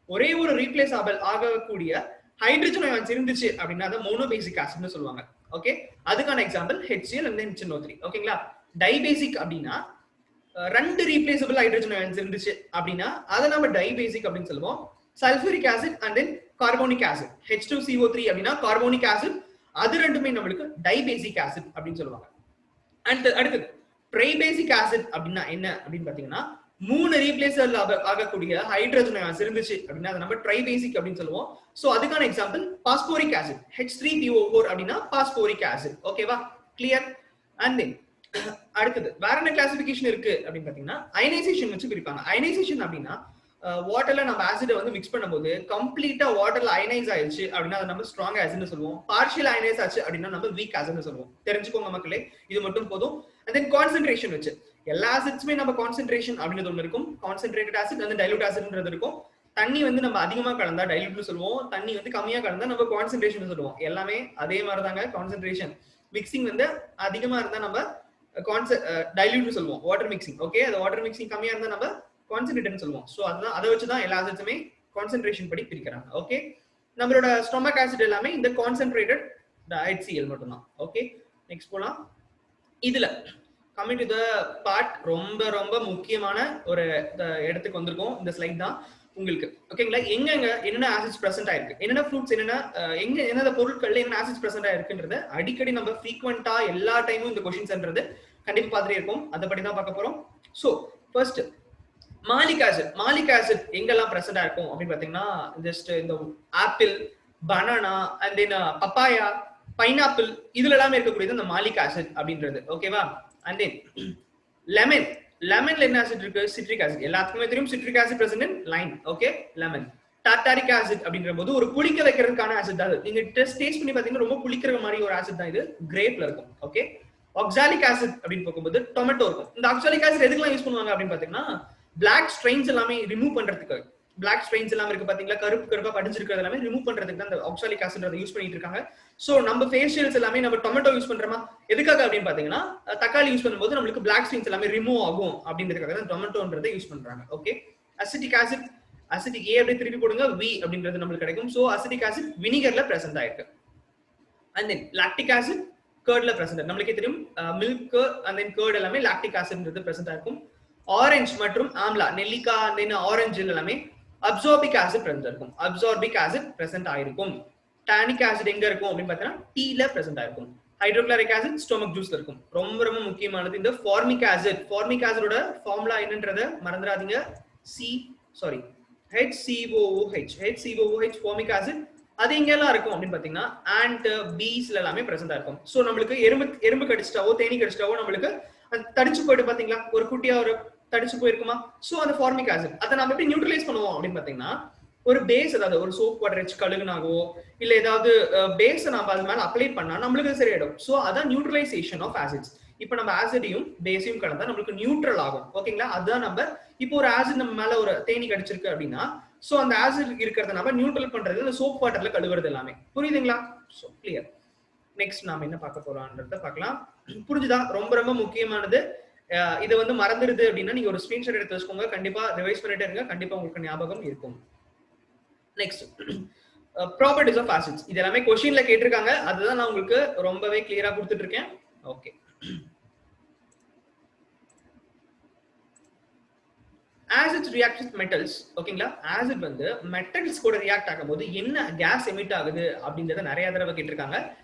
ஒரே ஒரு ரீப்ளேசபிள் ஆகக்கூடிய ஹைட்ரஜன் அயான்ஸ் இருந்துச்சு அப்படின்னா அதை மோனோபேசிக் ஆசிட்னு சொல்லுவாங்க. ஓகே, அதுக்கான example HCl and then HNO3. ஓகேங்களா? டைபேசிக் அப்படின்னா ரெண்டு ரீப்ளேசபிள் ஹைட்ரஜன் அயன்ஸ் இருந்துச்சு அப்படின்னா அதை நம்ம டைபேசிக் அப்படின்னு சொல்லுவோம். Sulphuric acid and then carbonic acid H2CO3 அப்படின்னா கார்போனிக் ஆசிட், அது ரெண்டுமே நம்மளுக்கு டைபேசிக் ஆசிட் அப்படின்னு சொல்லுவாங்க. அண்ட் அடுத்தது ட்ரைபேசிக் ஆசிட் அப்படின்னா என்ன அப்படின்னு பாத்தீங்கன்னா, 3 ரீப்ளேசர் ஆகக்கூடிய ஹைட்ரஜன் அயான்ஸ் இருந்துச்சு அப்படின்னா அதை நம்ம ட்ரைபேசிக் அப்படின்னு சொல்லுவோம். சோ அதுக்கான எக்ஸாம்பிள் பாஸ்போரிக் ஆசிட் H3PO4 அப்படின்னா பாஸ்போரிக் ஆசிட். ஓகேவா, கிளியர்? அண்ட் தென் அடுத்தது வேற என்ன கிளாசிபிகேஷன் இருக்கு அப்படின்னு பாத்தீங்கன்னா, அயனைசேஷன் வச்சு பிரிப்பாங்க. அயனைசேஷன் அப்படின்னா வாட்டர்ல நம்ம ஆசிட் வந்து மிக்ஸ் பண்ணும்போது கம்ப்ளீட்டா வாட்டர்ல அயனைஸ் ஆயிடுச்சு அப்படின்னா அதை நம்ம ஸ்ட்ராங் ஆசிட்னு சொல்லுவோம். பார்ஷியல் அயனைஸ் ஆச்சு அப்படின்னா நம்ம வீக் ஆசிட்னு சொல்லுவோம். தெரிஞ்சுக்கோங்க மக்களே, இது மட்டும் போதும். அண்ட் தென் கான்சென்ட்ரேஷன் வச்சு எல்லா ஆசிட்ஸுமே நம்ம கான்சென்ட்ரேஷன் அப்படின்றது ஒன்று இருக்கும். கான்சென்ட்ரேட்டட் ஆசிட் வந்து டைலூட் ஆசிட்ன்றது இருக்கும். தண்ணி வந்து நம்ம அதிகமா கலந்தா டைலூட்னு சொல்லுவோம், தண்ணி வந்து கம்மியா கலந்தா நம்ம கான்சென்ட்ரேஷன் சொல்லுவோம். எல்லாமே அதே மாதிரி தாங்க. கான்சென்ட்ரேஷன் மிக்சிங் வந்து அதிகமா இருந்தா நம்ம டைலூட்னு சொல்லுவோம், வாட்டர் மிக்சிங். ஓகே, அது வாட்டர் மிக்சிங் கம்மியா இருந்தா நம்ம கான்சென்ட்ரேட்னு சொல்லுவோம். சோ அதுதான், அதை வச்சுதான் எல்லா ஆசிட்ஸுமே கான்சென்ட்ரேஷன் படி பிரிக்கிறாங்க. ஓகே, நம்மளோட ஸ்டொமக் ஆசிட் எல்லாமே இந்த கான்சென்ட்ரேட்டட் HCl மட்டும் தான். ஓகே, நெக்ஸ்ட் போலாம். இதுல கமிங் டு த பார்ட், ரொம்ப ரொம்ப முக்கியமான ஒரு இடத்துக்கு வந்திருக்கோம். இந்த ஸ்லைட் தான் உங்களுக்கு. ஓகேங்களா, எங்கெங்க என்னென்ன ஆசிட்ஸ் பிரசன்ட் ஆயிருக்கு, என்னென்ன ஃப்ரூட்ஸ், என்னென்ன பொருட்கள்ல என்னென்ன ஆசிட்ஸ் பிரசன்ட் ஆயிருக்குன்றத அடிக்கடி நம்ம ஃப்ரீக்வெண்டா எல்லா டைமும் இந்த கொஸ்டின்ஸ்ன்றது கண்டிப்பா பார்த்துட்டே இருக்கும். அதை படி தான் பார்க்க போறோம். So first Malik acid. Malik acid எங்கெல்லாம் பிரசன்டா இருக்கும் அப்படின்னு பாத்தீங்கன்னா, ஜஸ்ட் இந்த apple, banana and then papaya, pineapple, இதுல எல்லாமே இருக்கக்கூடியது இந்த மாலிக் ஆசிட் அப்படின்றது. ஓகேவா, அண்ட் தென் லெமன். லெமன்ல என்ன ஆசிட் இருக்கு? Citric acid. எல்லாத்துக்குமே தெரியும் citric acid present in Lime. Okay, lemon. Tartaric acid அப்படின்ற போது ஒரு புளிக்க வைக்கிறதுக்கான ஆசிட் தான். நீங்க டேஸ்ட் பண்ணி பாத்தீங்கன்னா ரொம்ப புளிக்கிற மாதிரி ஒரு ஆசிட் தான் இது. கிரேப்ல இருக்கும். ஓகே, ஆக்சாலிக் ஆசிட் அப்படின்னு பார்க்கும்போது டொமேட்டோ இருக்கும். இந்த ஆக்சாலிக் ஆசிட் எதுக்கெல்லாம் யூஸ் பண்ணுவாங்க அப்படின்னு பாத்தீங்கன்னா, பிளாக் ஸ்ட்ரெயின்ஸ் எல்லாமே ரிமூவ் பண்றதுக்கு. பிளாக் ஸ்ட்ரெயின்ஸ் எல்லாமே இருக்கு பாத்தீங்களா, கருப்பு கருப்பா படிஞ்சிருக்கிறது எல்லாமே ரிமூவ் பண்றதுக்கு தான் இந்த ஆக்சாலிக் ஆசிட் யூஸ் பண்ணிட்டு இருக்காங்க. சோ நம்ம ஃபேஷியல்ஸ் எல்லாமே நம்ம டொமேட்டோ யூஸ் பண்றோமா, எதுக்காக அப்படின்னு பாத்தீங்கன்னா, தக்காளி யூஸ் பண்ணும்போது நம்மளுக்கு பிளாக் ஸ்ட்ரெயின்ஸ் எல்லாமே ரிமூவ் ஆகும் அப்படின்றதுக்காக தான் டொமேட்டோன்றதை யூஸ் பண்றாங்க. Okay, acetic acid, acetic A அப்படியே திருப்பி போடுங்க, வி அப்படின்றது நம்மளுக்கு கிடைக்கும். சோ அசிட்டிக் ஆசிட் வினிகர்ல பிரசன்ட் ஆயிருக்கு. அண்ட் தென் லாக்டிக் ஆசிட் கர்ட்ல பிரசன்ட். நம்மளுக்கே தெரியும் மில்க் அண்ட் தென் கர்ட் எல்லாமே லாக்டிக் ஆசிட்ன்றது பிரசன்ட் ஆயிருக்கும். ஆரஞ்சு மற்றும் ஆம்லா, நெல்லிக்காய் தென் ஆரஞ்சு எல்லாமே அப்சார்பிக் ஆசிட் பிரசன்ட் இருக்கும். அப்சார்பிக் ஆசிட் பிரசன்ட் ஆயிருக்கும். டானிக் ஆசிட் எங்க இருக்கும் அப்படின்னு பார்த்தீங்கன்னா டீல பிரசன்ட் ஆயிருக்கும். ஹைட்ரோக்ளோரிக் ஆசிட் ஸ்டொமக் ஜூஸ்ல இருக்கும். ரொம்ப ரொம்ப முக்கியமானது இந்த ஃபார்மிக் ஆசிட். ஃபார்மிக் ஆசிடோட ஃபார்முலா என்னன்றதை மறந்துடாதீங்க. HCOOH formic acid. அது எங்கெல்லாம் இருக்கும் அப்படின்னு பாத்தீங்கன்னா ஆண்ட், பீஸ்ல எல்லாமே பிரசன்ட் இருக்கும். சோ நம்மளுக்கு எறும்பு கடிச்சிட்டாவோ தேனி கடிச்சிட்டாவோ நம்மளுக்கு தடிச்சு போயிட்டு பாத்தீங்களா, ஒரு குட்டியா ஒரு தடிச்சு போயிருக்குமா. சோ அந்த ஃபார்மிக் ஆசிட் அதை நம்ம எப்படி நியூட்ரலைஸ் பண்ணுவோம் அப்படின்னு பாத்தீங்கன்னா, ஒரு பேஸ், அதாவது ஒரு சோப் வாட்டர் வச்சு கழுகுனாகவோ இல்ல ஏதாவது பேஸ் நம்ம அது மேல அப்ளை பண்ணா நம்மளுக்கு சரியாயிடும். சோ அதான் நியூட்ரலைசேஷன் ஆஃப் ஆசிட்ஸ். இப்போ நம்ம ஆசிடையும் பேஸையும் கலந்தா நம்மளுக்கு நியூட்ரல் ஆகும். ஓகேங்களா, அதுதான் நம்ம இப்போ ஒரு ஆசிட் நம்ம மேல ஒரு தேனி கடிச்சிருக்கு அப்படின்னா, சோ அந்த ஆசிட் இருக்கிறத நம்ம நியூட்ரல் பண்றது இந்த சோப் வாட்டர்ல கழுவுறது எல்லாமே. புரியுதுங்களா? So clear. நெக்ஸ்ட் நாம என்ன பார்க்க போறோம்ன்றத பார்க்கலாம். புரிஞ்சுதா? ரொம்ப ரொம்ப முக்கியமானது. இதை வந்து மறந்துடுது அப்படின்னா நீங்க ஒரு ஸ்கிரீன்ஷாட் எடுத்து வச்சுக்கோங்க. கண்டிப்பா ரிவைஸ் பண்ணிட்டே இருங்க, கண்டிப்பா உங்களுக்கு ஞாபகம் இருக்கும். Next properties of acids. இது எல்லாமே क्वेश्चनல கேட்டிருக்காங்க, அதுதான் நான் உங்களுக்கு ரொம்பவே கிளியரா கொடுத்துட்டு இருக்கேன். Okay, acids react with metals. ஓகேங்களா, ஆசிட் வந்து மெட்டல்ஸ் கூட ரியாக்ட் ஆகும்போது என்ன கேஸ் எமிட் ஆகுது அப்படின்றத நிறைய தடவை கேட்டிருக்காங்க.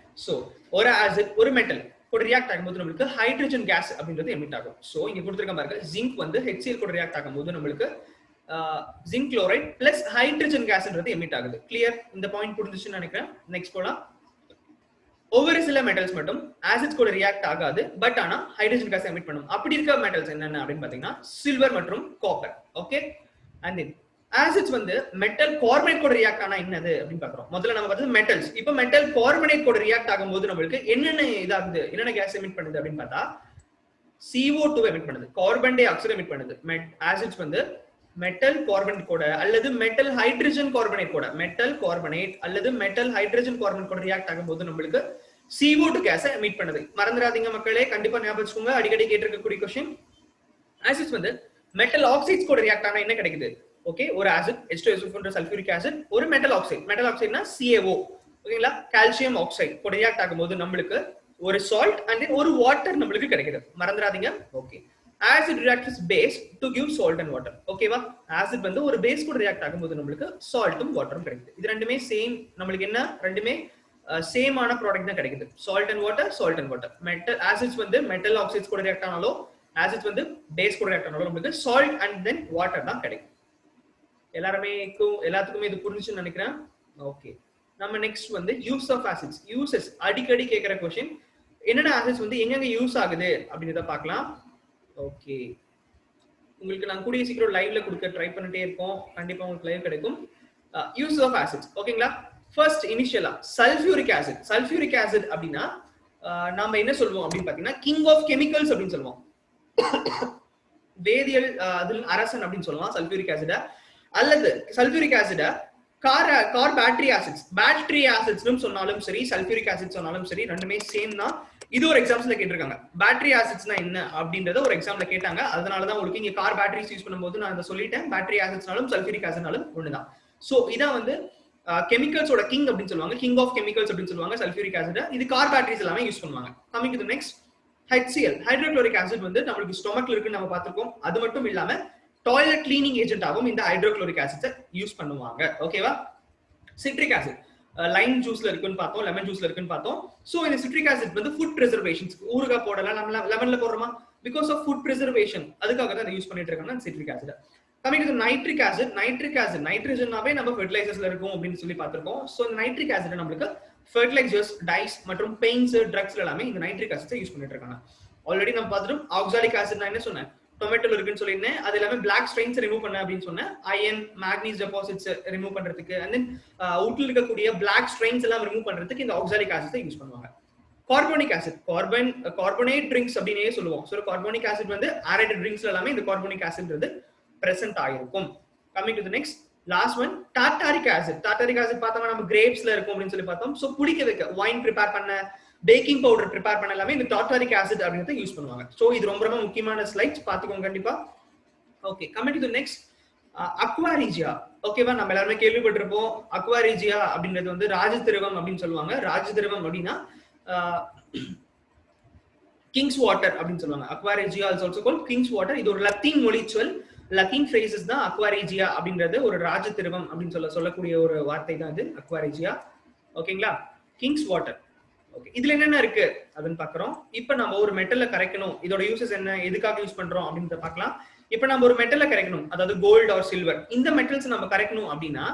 சோ ஒரு ஆசிட் ஒரு மெட்டல் கூட ரியாக்ட் ஆகும்போது நம்மளுக்கு ஹைட்ரஜன் கேஸ் அப்படின்றது எமிட் ஆகும். சோ இங்க கொடுத்திருக்க பாருங்க, ஜிங்க் வந்து HCl கூட ரியாக்ட் ஆகும்போது நம்மளுக்கு ஜிங்க் குளோரைட் பிளஸ் ஹைட்ரஜன் கேஸ்ன்றது எமிட் ஆகுது. கிளியர்? இந்த பாயிண்ட் புரிஞ்சுச்சுன்னு நினைக்கிறேன். நெக்ஸ்ட் போலாம். ஒவ்வொரு சில மெட்டல்ஸ் மட்டும் ஆசிட்ஸ் கூட ரியாக்ட் ஆகாது, பட் ஆனா ஹைட்ரஜன் கேஸ் எமிட் பண்ணும். அப்படி இருக்க மெட்டல்ஸ் என்னென்ன அப்படின்னு பாத்தீங்கன்னா சில்வர் மற்றும் copper. Okay, and then acids வந்து மெட்டல் கார்பனேட் கூட ரியாக்ட் ஆனா என்னது அப்படின்னு பாக்குறோம். முதல்ல நம்ம பார்த்தது மெட்டல்ஸ். இப்போ மெட்டல் கார்பனேட் கூட ரியாக்ட் ஆகும்போது நம்மளுக்கு என்னென்ன இதாகுது, என்னென்ன கேஸ் எமிட் பண்ணுது அப்படின்னு பார்த்தா CO2 எமிட் பண்ணுது, கார்பன் டை ஆக்சைடு எமிட் பண்ணுது. ஆசிட்ஸ் வந்து மெட்டல் கார்பனேட் கூட அல்லது மெட்டல் ஹைட்ரஜன் கார்பனேட் கூட, மெட்டல் கார்பனேட் அல்லது மெட்டல் ஹைட்ரஜன் கார்பனேட் கூட ரியாக்ட் ஆகும்போது நம்மளுக்கு CO2 கேஸை எமிட் பண்ணுது. மறந்துடாதீங்க மக்களே, கண்டிப்பா ஞாபகம் வச்சுக்கோங்க, அடிக்கடி கேட்டிருக்கக்கூடிய क्वेश्चन. ஆசிட்ஸ் வந்து மெட்டல் ஆக்சைட்ஸ் கூட ரியாக்ட் ஆனா என்ன கிடைக்குது? ஓகே, ஒரு ஆசிட் H2SO4 சல்ஃபியூரிக் ஆசிட், ஒரு மெட்டல் ஆக்சைடு. மெட்டல் ஆக்சைடுனா CaO. ஓகேங்களா, கால்சியம் ஆக்சைடு கூட ரியாக்ட் ஆகும்போது நம்மளுக்கு ஒரு சால்ட் அண்ட் தென் ஒரு வாட்டர் நம்மளுக்கு கிடைக்குது. மறந்துடாதீங்க. Okay, acid reacts with base to give salt and water. ஓகேவா? ஆசிட் வந்து ஒரு பேஸ் கூட ரியாக்ட் ஆகும்போது நமக்கு சால்ட்டும் வாட்டரும் கிடைக்குது. இது ரெண்டுமே சேம், நமக்கு என்ன ரெண்டுமே சேம் ஆன ப்ராடக்ட் தான் கிடைக்குது. Salt and water, salt and water. Metal acids வந்து மெட்டல் ஆக்சைட்ஸ் கூட ரியாக்ட் ஆனாலோ, ஆசிட்ஸ் வந்து பேஸ் கூட ரியாக்ட் ஆனாலோ நமக்கு சால்ட் அண்ட் தென் வாட்டர் தான் கிடைக்கும். எல்லாத்துக்குமே இது புரிஞ்சுன்னு நினைக்கிறேன். ஓகே, நம்ம நெக்ஸ்ட் வந்து யூஸ் ஆஃப் ஆசிட்ஸ். யூசஸ் அடிக்கடி கேட்கிற क्वेश्चन, என்னென்ன ஆசிட்ஸ் வந்து எங்கெங்க யூஸ் ஆகுது அப்படின்றத பார்க்கலாம். ஓகே, உங்களுக்கு நான் கூடிய சீக்கிரம் லைவ்ல கொடுக்க ட்ரை பண்ணிட்டே இருக்கோம். கண்டிப்பா உங்களுக்கு லைவ் கிடைக்கும். யூஸ் ஆஃப் ஆசிட்ஸ் ஓகேங்களா. ஃபர்ஸ்ட் இனிஷியலா சல்ஃபியூரிக் ஆசிட். சல்ஃபியூரிக் ஆசிட் அப்படின்னா நாம என்ன சொல்லுவோம் அப்படின்னு பாத்தீங்கன்னா கிங் ஆஃப் கெமிக்கல்ஸ் அப்படின்னு சொல்லுவோம். வேதியியல் அதில் அரசன் அப்படின்னு சொல்லலாம் சல்ஃபியூரிக் ஆசிட. அல்லது சல்ஃபியூரிக் ஆசிட கார் பேட்டரி ஆசிட்ஸ், பேட்டரி ஆசிட்ஸ்னு சொன்னாலும் சரி, சல்ஃபியூரிக் ஆசிட் சொன்னாலும் சரி, ரெண்டுமே சேம் தான். இது ஒரு எக்ஸாம்ஸ்ல கேட்டிருக்காங்க. பேட்டரி ஆசிட்ஸ்னா என்ன அப்படின்றத ஒரு எக்ஸாம்ல கேட்டாங்க. அதனாலதான் உங்களுக்கு இங்க கார் பேட்டரிஸ் யூஸ் பண்ணும்போது நான் அதை சொல்லிட்டேன். பேட்டரி ஆசிட்ஸ்னாலும் சல்ஃபியூரிக் ஆசிட்னாலும் ஒண்ணுதான். சோ இதான் வந்து கெமிக்கல்ஸோட கிங் அப்படின்னு சொல்லுவாங்க. கிங் ஆஃப் கெமிக்கல்ஸ் அப்படின்னு சொல்லுவாங்க சல்ஃபியூரிக் ஆசிட். இது கார் பேட்டரிஸ் எல்லாமே யூஸ் பண்ணுவாங்க. Coming to the next, HCl hydrochloric acid வந்து நம்மளுக்கு ஸ்டொமக்ல இருக்குன்னு நம்ம பார்த்திருக்கோம். அது மட்டும் இல்லாம டாய்லெட் கிளீனிங் ஏஜென்ட்டாகவும் இந்த ஹைட்ரோகுளோரிக் ஆசிட்ஸை யூஸ் பண்ணுவாங்க. ஓகேவா. சிட்ரிக் ஆசிட் லைம் ஜூஸ்ல இருக்குன்னு பார்த்தோம், லெமன் ஜூஸ்ல இருக்குன்னு பார்த்தோம். சோ இந்த சிட்ரிக் ஆசிட் வந்து ஃபுட் பிரிசர்வேஷன், ஊறுகாய் போடலாம், நம்ம லெமன்ல போடுறோமா, பிகாஸ் ஆஃப் ஃபுட் பிரிசர்வேஷன், அதுக்காக தான் யூஸ் பண்ணிட்டு இருக்காங்க citric acid. Coming to nitric acid. Nitric acid நைட்ரஜனாவே நம்ம ஃபெர்டிலைசர்ஸ்ல இருக்கும் அப்படின்னு சொல்லி பார்த்திருக்கோம். சோ இந்த நைட்ரிக் ஆசிட் நம்மளுக்கு ஃபெர்டிலைசர்ஸ், டைஸ் மற்றும் பெயிண்ட்ஸ், ட்ரக்ஸ்ல எல்லாமே இந்த நைட்ரிக் ஆசிட் யூஸ் பண்ணிட்டு இருக்காங்க. ஆல்ரெடி நம்ம பார்த்துட்டோம். ஆக்சாலிக் ஆசிட் நான் என்ன சொன்னேன், டொமேட்டோல இருக்குன்னு சொல்லியிருந்தேன். அது எல்லாமே பிளாக் ஸ்ட்ரெயின்ஸ் ரிமூவ் பண்ண அப்படின்னு சொன்னேன். அயன், மேக்னீஸ் டெபாசிட்ஸ் ரிமூவ் பண்றதுக்கு, அண்ட் தென் உட்ல இருக்கக்கூடிய பிளாக் ஸ்ட்ரெயின்ஸ் எல்லாம் ரிமூவ் பண்றதுக்கு இந்த ஆக்சாலிக் ஆசிட் யூஸ் பண்ணுவாங்க. கார்போனிக் ஆசிட், கார்பனேட் ட்ரிங்க்ஸ் அப்படின்னே சொல்லுவோம். ஸோ கார்போனிக் ஆசிட் வந்து ஆரைடட் ட்ரிங்க்ஸ்ல எல்லாமே இந்த கார்போனிக் ஆசிட்ன்றது பிரசன்ட் ஆகிருக்கும். Coming to the next, last one tartaric acid. Tartaric acid பார்த்தோம்னா நம்ம கிரேப்ஸ்ல இருக்கும் அப்படின்னு சொல்லி பார்த்தோம். ஸோ குடிக்க வைக்க, வைன் ப்ரிப்பேர் பண்ண, பேக்கிங் பவுடர் ப்ரிப்பேர் பண்ண எல்லாமே இந்த டார்டாரிக் ஆசிட் அப்படின்றத யூஸ் பண்ணுவாங்க. சோ இது ரொம்ப ரொம்ப முக்கியமான ஸ்லைட்ஸ், பாத்துக்கோங்க கண்டிப்பா. Okay, coming to the next, aqua regia. ஓகேவா, நம்ம எல்லாருமே கேள்விப்பட்டிருப்போம். அக்வாரிஜியா அப்படின்றது வந்து ராஜதிரவம் அப்படின்னு சொல்லுவாங்க. ராஜதிரவம் அப்படின்னா கிங்ஸ் வாட்டர் அப்படின்னு சொல்லுவாங்க. Aqua regia is also called king's water. இது ஒரு லத்தீன் மொழிச்சொல், லத்தீன் ஃப்ரேசஸ் தான் அக்வாரிஜியா அப்படின்றது. ஒரு ராஜதிரவம் அப்படின்னு சொல்லக்கூடிய ஒரு வார்த்தை தான் இது அக்வாரிஜியா. ஓகேங்களா, கிங்ஸ் வாட்டர். ஓகே, இதுல என்னென்ன இருக்கு அப்படின்னு பாக்குறோம். இப்ப நம்ம ஒரு மெட்டல்ல கரைக்கணும், இதோட யூசஸ் என்ன, எதுக்காக யூஸ் பண்றோம் அப்படின்றத பார்க்கலாம். இப்ப நம்ம ஒரு மெட்டல்ல கரைக்கணும், அதாவது கோல்டு ஆர் சில்வர், இந்த மெட்டல்ஸ் நம்ம கரைக்கணும் அப்படின்னா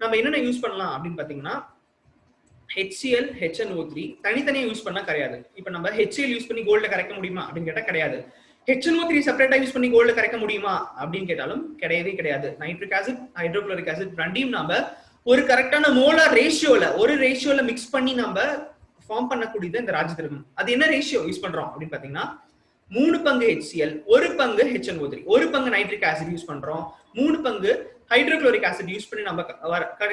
நம்ம என்னென்ன யூஸ் பண்ணலாம் அப்படின்னு பாத்தீங்கன்னா HCl, HNO3 தனித்தனியா யூஸ் பண்ணா கிடையாது. இப்ப நம்ம HCl யூஸ் பண்ணி கோல்ட கரைக்க முடியுமா அப்படின்னு கேட்டா கிடையாது. HNO3 செப்பரேட்டா யூஸ் பண்ணி கோல்ட கரைக்க முடியுமா அப்படின்னு கேட்டாலும் கிடையவே கிடையாது. நைட்ரிக் ஆசிட், ஹைட்ரோகுளோரிக் ஆசிட் ரெண்டையும் நம்ம ஒரு கரெக்டான மோலார் ரேஷியோல மிக்ஸ் பண்ணி நம்ம ஃபார்ம் பண்ணக்கூடியது இந்த ராஜதிரவம். அது என்ன ரேஷியோ யூஸ் பண்றோம் அப்படின்னு பாத்தீங்கன்னா 3 பங்கு HCl, 1 பங்கு HNO3, 1 பங்கு நைட்ரிக் ஆசிட் யூஸ் பண்றோம், 3 பங்கு ஹைட்ரோகுளோரிக் ஆசிட் யூஸ் பண்ணி நம்ம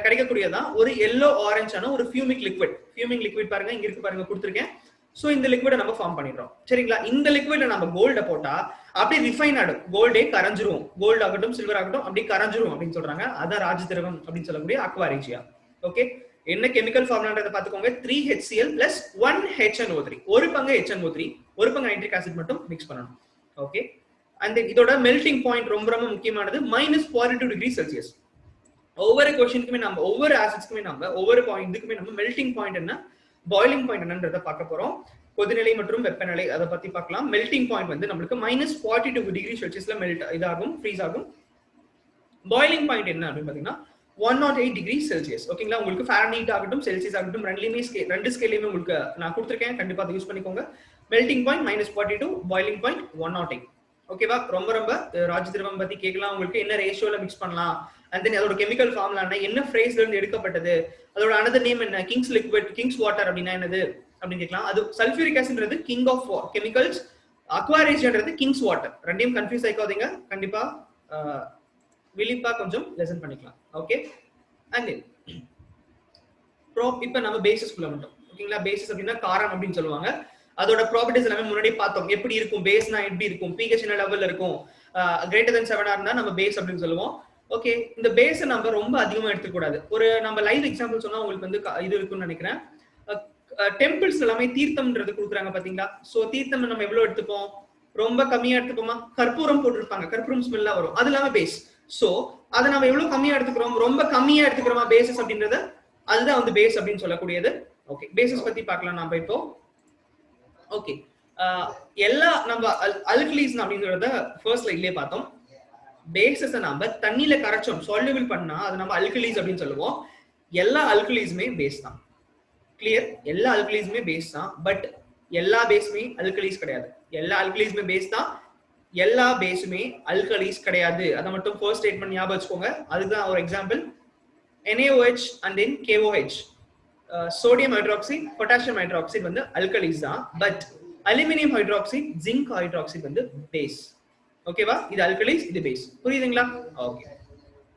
கிடைக்கக்கூடியதான் ஒரு எல்லோ ஆரஞ்சான ஒரு ஃபியூமிக் லிக்விட். ஃபியூமிக் லிக்விட் பாருங்க, இங்க இருக்கு பாருங்க, கொடுத்துருக்கேன். சோ இந்த லிக்விட நம்ம ஃபார்ம் பண்ணிடுறோம். சரிங்களா, இந்த லிக்விட நம்ம கோல்ட போட்டா அப்படியே ரிஃபைன் ஆடும், கோல்டே கரைஞ்சிரும், கோல்டு ஆகட்டும் சில்வர் ஆகட்டும் அப்படியே கரைஞ்சிரும் அப்படின்னு சொல்றாங்க. அதான் ராஜதிரவம் அப்படின்னு சொல்லக்கூடிய அக்வாரிஜியா. ஓகே, என்ன கெமிக்கல் ஃபார்முலான்றத பாத்துக்கோங்க. 3HCl plus 1HNO3, ஒரு பங்கு HNO3, ஒரு பங்கு நைட்ரிக் ஆசிட் மட்டும் மிக்ஸ் பண்ணணும். ஓகே, அண்ட் இதோட மெல்டிங் பாயிண்ட் ரொம்ப ரொம்ப முக்கியமானது, -42 டிகிரி செல்சியஸ். ஒவ்வொரு क्वेश्चनக்குமே நம்ம, ஒவ்வொரு ஆசிட்ஸ்க்குமே நம்ம, ஒவ்வொரு பாயிண்ட்டுக்குமே நம்ம மெல்டிங் பாயிண்ட் என்ன, பாயிலிங் பாயிண்ட் என்னன்றத பார்க்க போறோம். கொதிநிலை மற்றும் வெப்பநிலை அதை பத்தி பார்க்கலாம். மெல்டிங் பாயிண்ட் வந்து நம்மளுக்கு -42 டிகிரி செல்சியஸ்ல மெல்ட் இதாகும், ஃப்ரீஸ் ஆகும். பாயிலிங் பாயிண்ட் என்ன அப்படின்னு பாத்தீங்கன்னா 108 டிகிரி செல்சியஸ். ஓகேங்களா, உங்களுக்கு ஃபாரன்ஹீட் ஆகட்டும் செல்சியஸ் ஆகட்டும் ரெண்டு ஸ்கேலையுமே உங்களுக்கு நான் கொடுத்துருக்கேன், கண்டிப்பா அதை யூஸ் பண்ணிக்கோங்க. Melting point -42, boiling point 108. ஓகேவா, ரொம்ப ரொம்ப ராஜதிரவம் பத்தி கேட்கலாம் உங்களுக்கு, என்ன ரேஷியோல மிக்ஸ் பண்ணலாம், அண்ட் தென் அதோட கெமிக்கல் ஃபார்முலா என்ன ஃப்ரேஸ்ல இருந்து எடுக்கப்பட்டது, அதோட அனதர் நேம் என்ன, கிங்ஸ் லிக்விட், கிங்ஸ் வாட்டர் அப்படின்னா என்னது அப்படின்னு கேட்கலாம். அது சல்ஃபியூரிக் ஆசிட்ன்றது கிங் ஆஃப் கெமிக்கல்ஸ், அக்வாரிஜியான்றது கிங்ஸ் வாட்டர். ரெண்டையும் கன்ஃபியூஸ் ஆயிக்காதீங்க, கண்டிப்பா விழிப்பா கொஞ்சம் லெசன் பண்ணிக்கலாம். ஓகே, அண்ட் இப்ப நம்ம பேசிஸ் குள்ள மட்டும். ஓகேங்களா, பேசிஸ் அப்படின்னா காரம் அப்படின்னு சொல்லுவாங்க. அதோட ப்ராப்பர்ட்டிஸ் எல்லாமே முன்னாடி பார்த்தோம். எப்படி இருக்கும் பேஸ்னா, எப்படி இருக்கும், pH என்ன லெவல்ல இருக்கும், greater than 7 இருந்தா நம்ம பேஸ் அப்படின்னு சொல்லுவோம். ஓகே, இந்த பேஸை நம்ம ரொம்ப அதிகமா எடுத்துக்கூடாது. ஒரு நம்ம லைவ் எக்ஸாம்பிள் சொன்னா உங்களுக்கு வந்து இது இருக்குன்னு நினைக்கிறேன். டெம்பிள்ஸ் எல்லாமே தீர்த்தம்ன்றது கொடுக்குறாங்க பாத்தீங்களா. சோ தீர்த்தம் நம்ம எவ்வளவு எடுத்துப்போம், ரொம்ப கம்மியா எடுத்துக்கோமா, கற்பூரம் போட்டிருப்பாங்க, கற்பூரம் ஸ்மெல்லாம் வரும், அது இல்லாம பேஸ். சோ அதை நம்ம எவ்வளவு கம்மியா எடுத்துக்கிறோம், ரொம்ப கம்மியா எடுத்துக்கிறோமா பேசஸ் அப்படின்றத, அதுதான் வந்து பேஸ் அப்படின்னு சொல்லக்கூடியது. ஓகே, பேசஸ் பத்தி பார்க்கலாம் நம்ம இப்போ. ஓகே, எல்லா நம்ம அல்கலீஸ் அப்படிங்கறத ஃபர்ஸ்ட் ஸ்லைட்லயே பார்த்தோம். பேசஸ் நம்ம தண்ணியில கரைச்சோம், சால்யூபிள் பண்ணா அது நம்ம அல்கலீஸ் அப்படின்னு சொல்லுவோம். எல்லா அல்கலீஸுமே பேஸ் தான். கிளியர்? எல்லா அல்கலீஸுமே பேஸ் தான். பட் எல்லா பேஸுமே அல்கலீஸ் கிடையாது. எல்லா அல்கலீஸுமே பேஸ் தான், எல்லா பேஸுமே அல்கலீஸ் கிடையாது. அதை மட்டும் ஃபர்ஸ்ட் ஸ்டேட்மெண்ட் ஞாபகம் வச்சுக்கோங்க. அதுதான் ஒரு example. NaOH and then KOH, sodium hydroxide, potassium hydroxide வந்து அல்கலீஸ் தான். But aluminium hydroxide, zinc hydroxide வந்து பேஸ். ஓகேவா? இது அல்கலீஸ், இது பேஸ். புரியுதுங்களா? ஓகே,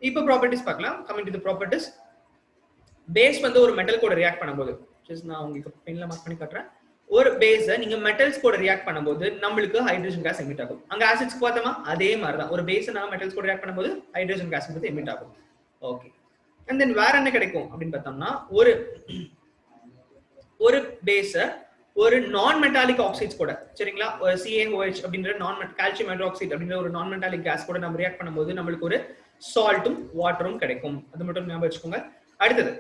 இப்போ ப்ராப்பர்ட்டிஸ் பார்க்கலாம். Coming to the properties. Base வந்து ஒரு மெட்டல் கூட ரியாக்ட் பண்ணும்போது, ஜஸ்ட் நான் உங்களுக்கு பென்ல மார்க் பண்ணி காட்டுறேன். ஒரு பேஸை நீங்க மெட்டல்ஸ் கூட ரியாக்ட் பண்ணும்போது நம்மளுக்கு ஹைட்ரஜன் கேஸ் எமிட் ஆகும். அங்க ஆசிட்ஸ்க்கு பார்த்தோமா அதே மாதிரி தான். ஒரு பேஸை நான் மெட்டல்ஸ் கூட ரியாக்ட் பண்ணும்போது ஹைட்ரஜன் கேஸ் வந்து எமிட் ஆகும். ஓகே, அண்ட் தென் வேற என்ன கிடைக்கும் அப்படின்னு பார்த்தோம்னா, ஒரு பேஸை ஒரு நான் மெட்டாலிக் ஆக்சைட்ஸ் கூட, சரிங்களா, ஒரு CaOH அப்படின்ற கால்சியம் ஹைட்ராக்சைடு அப்படின்ற ஒரு நான் மெட்டாலிக் கேஸ் கூட நம்ம ரியாக்ட் பண்ணும்போது நம்மளுக்கு ஒரு சால்ட்டும் வாட்டரும் கிடைக்கும். அது மட்டும் ஞாபகம் வச்சுக்கோங்க. அடுத்தது,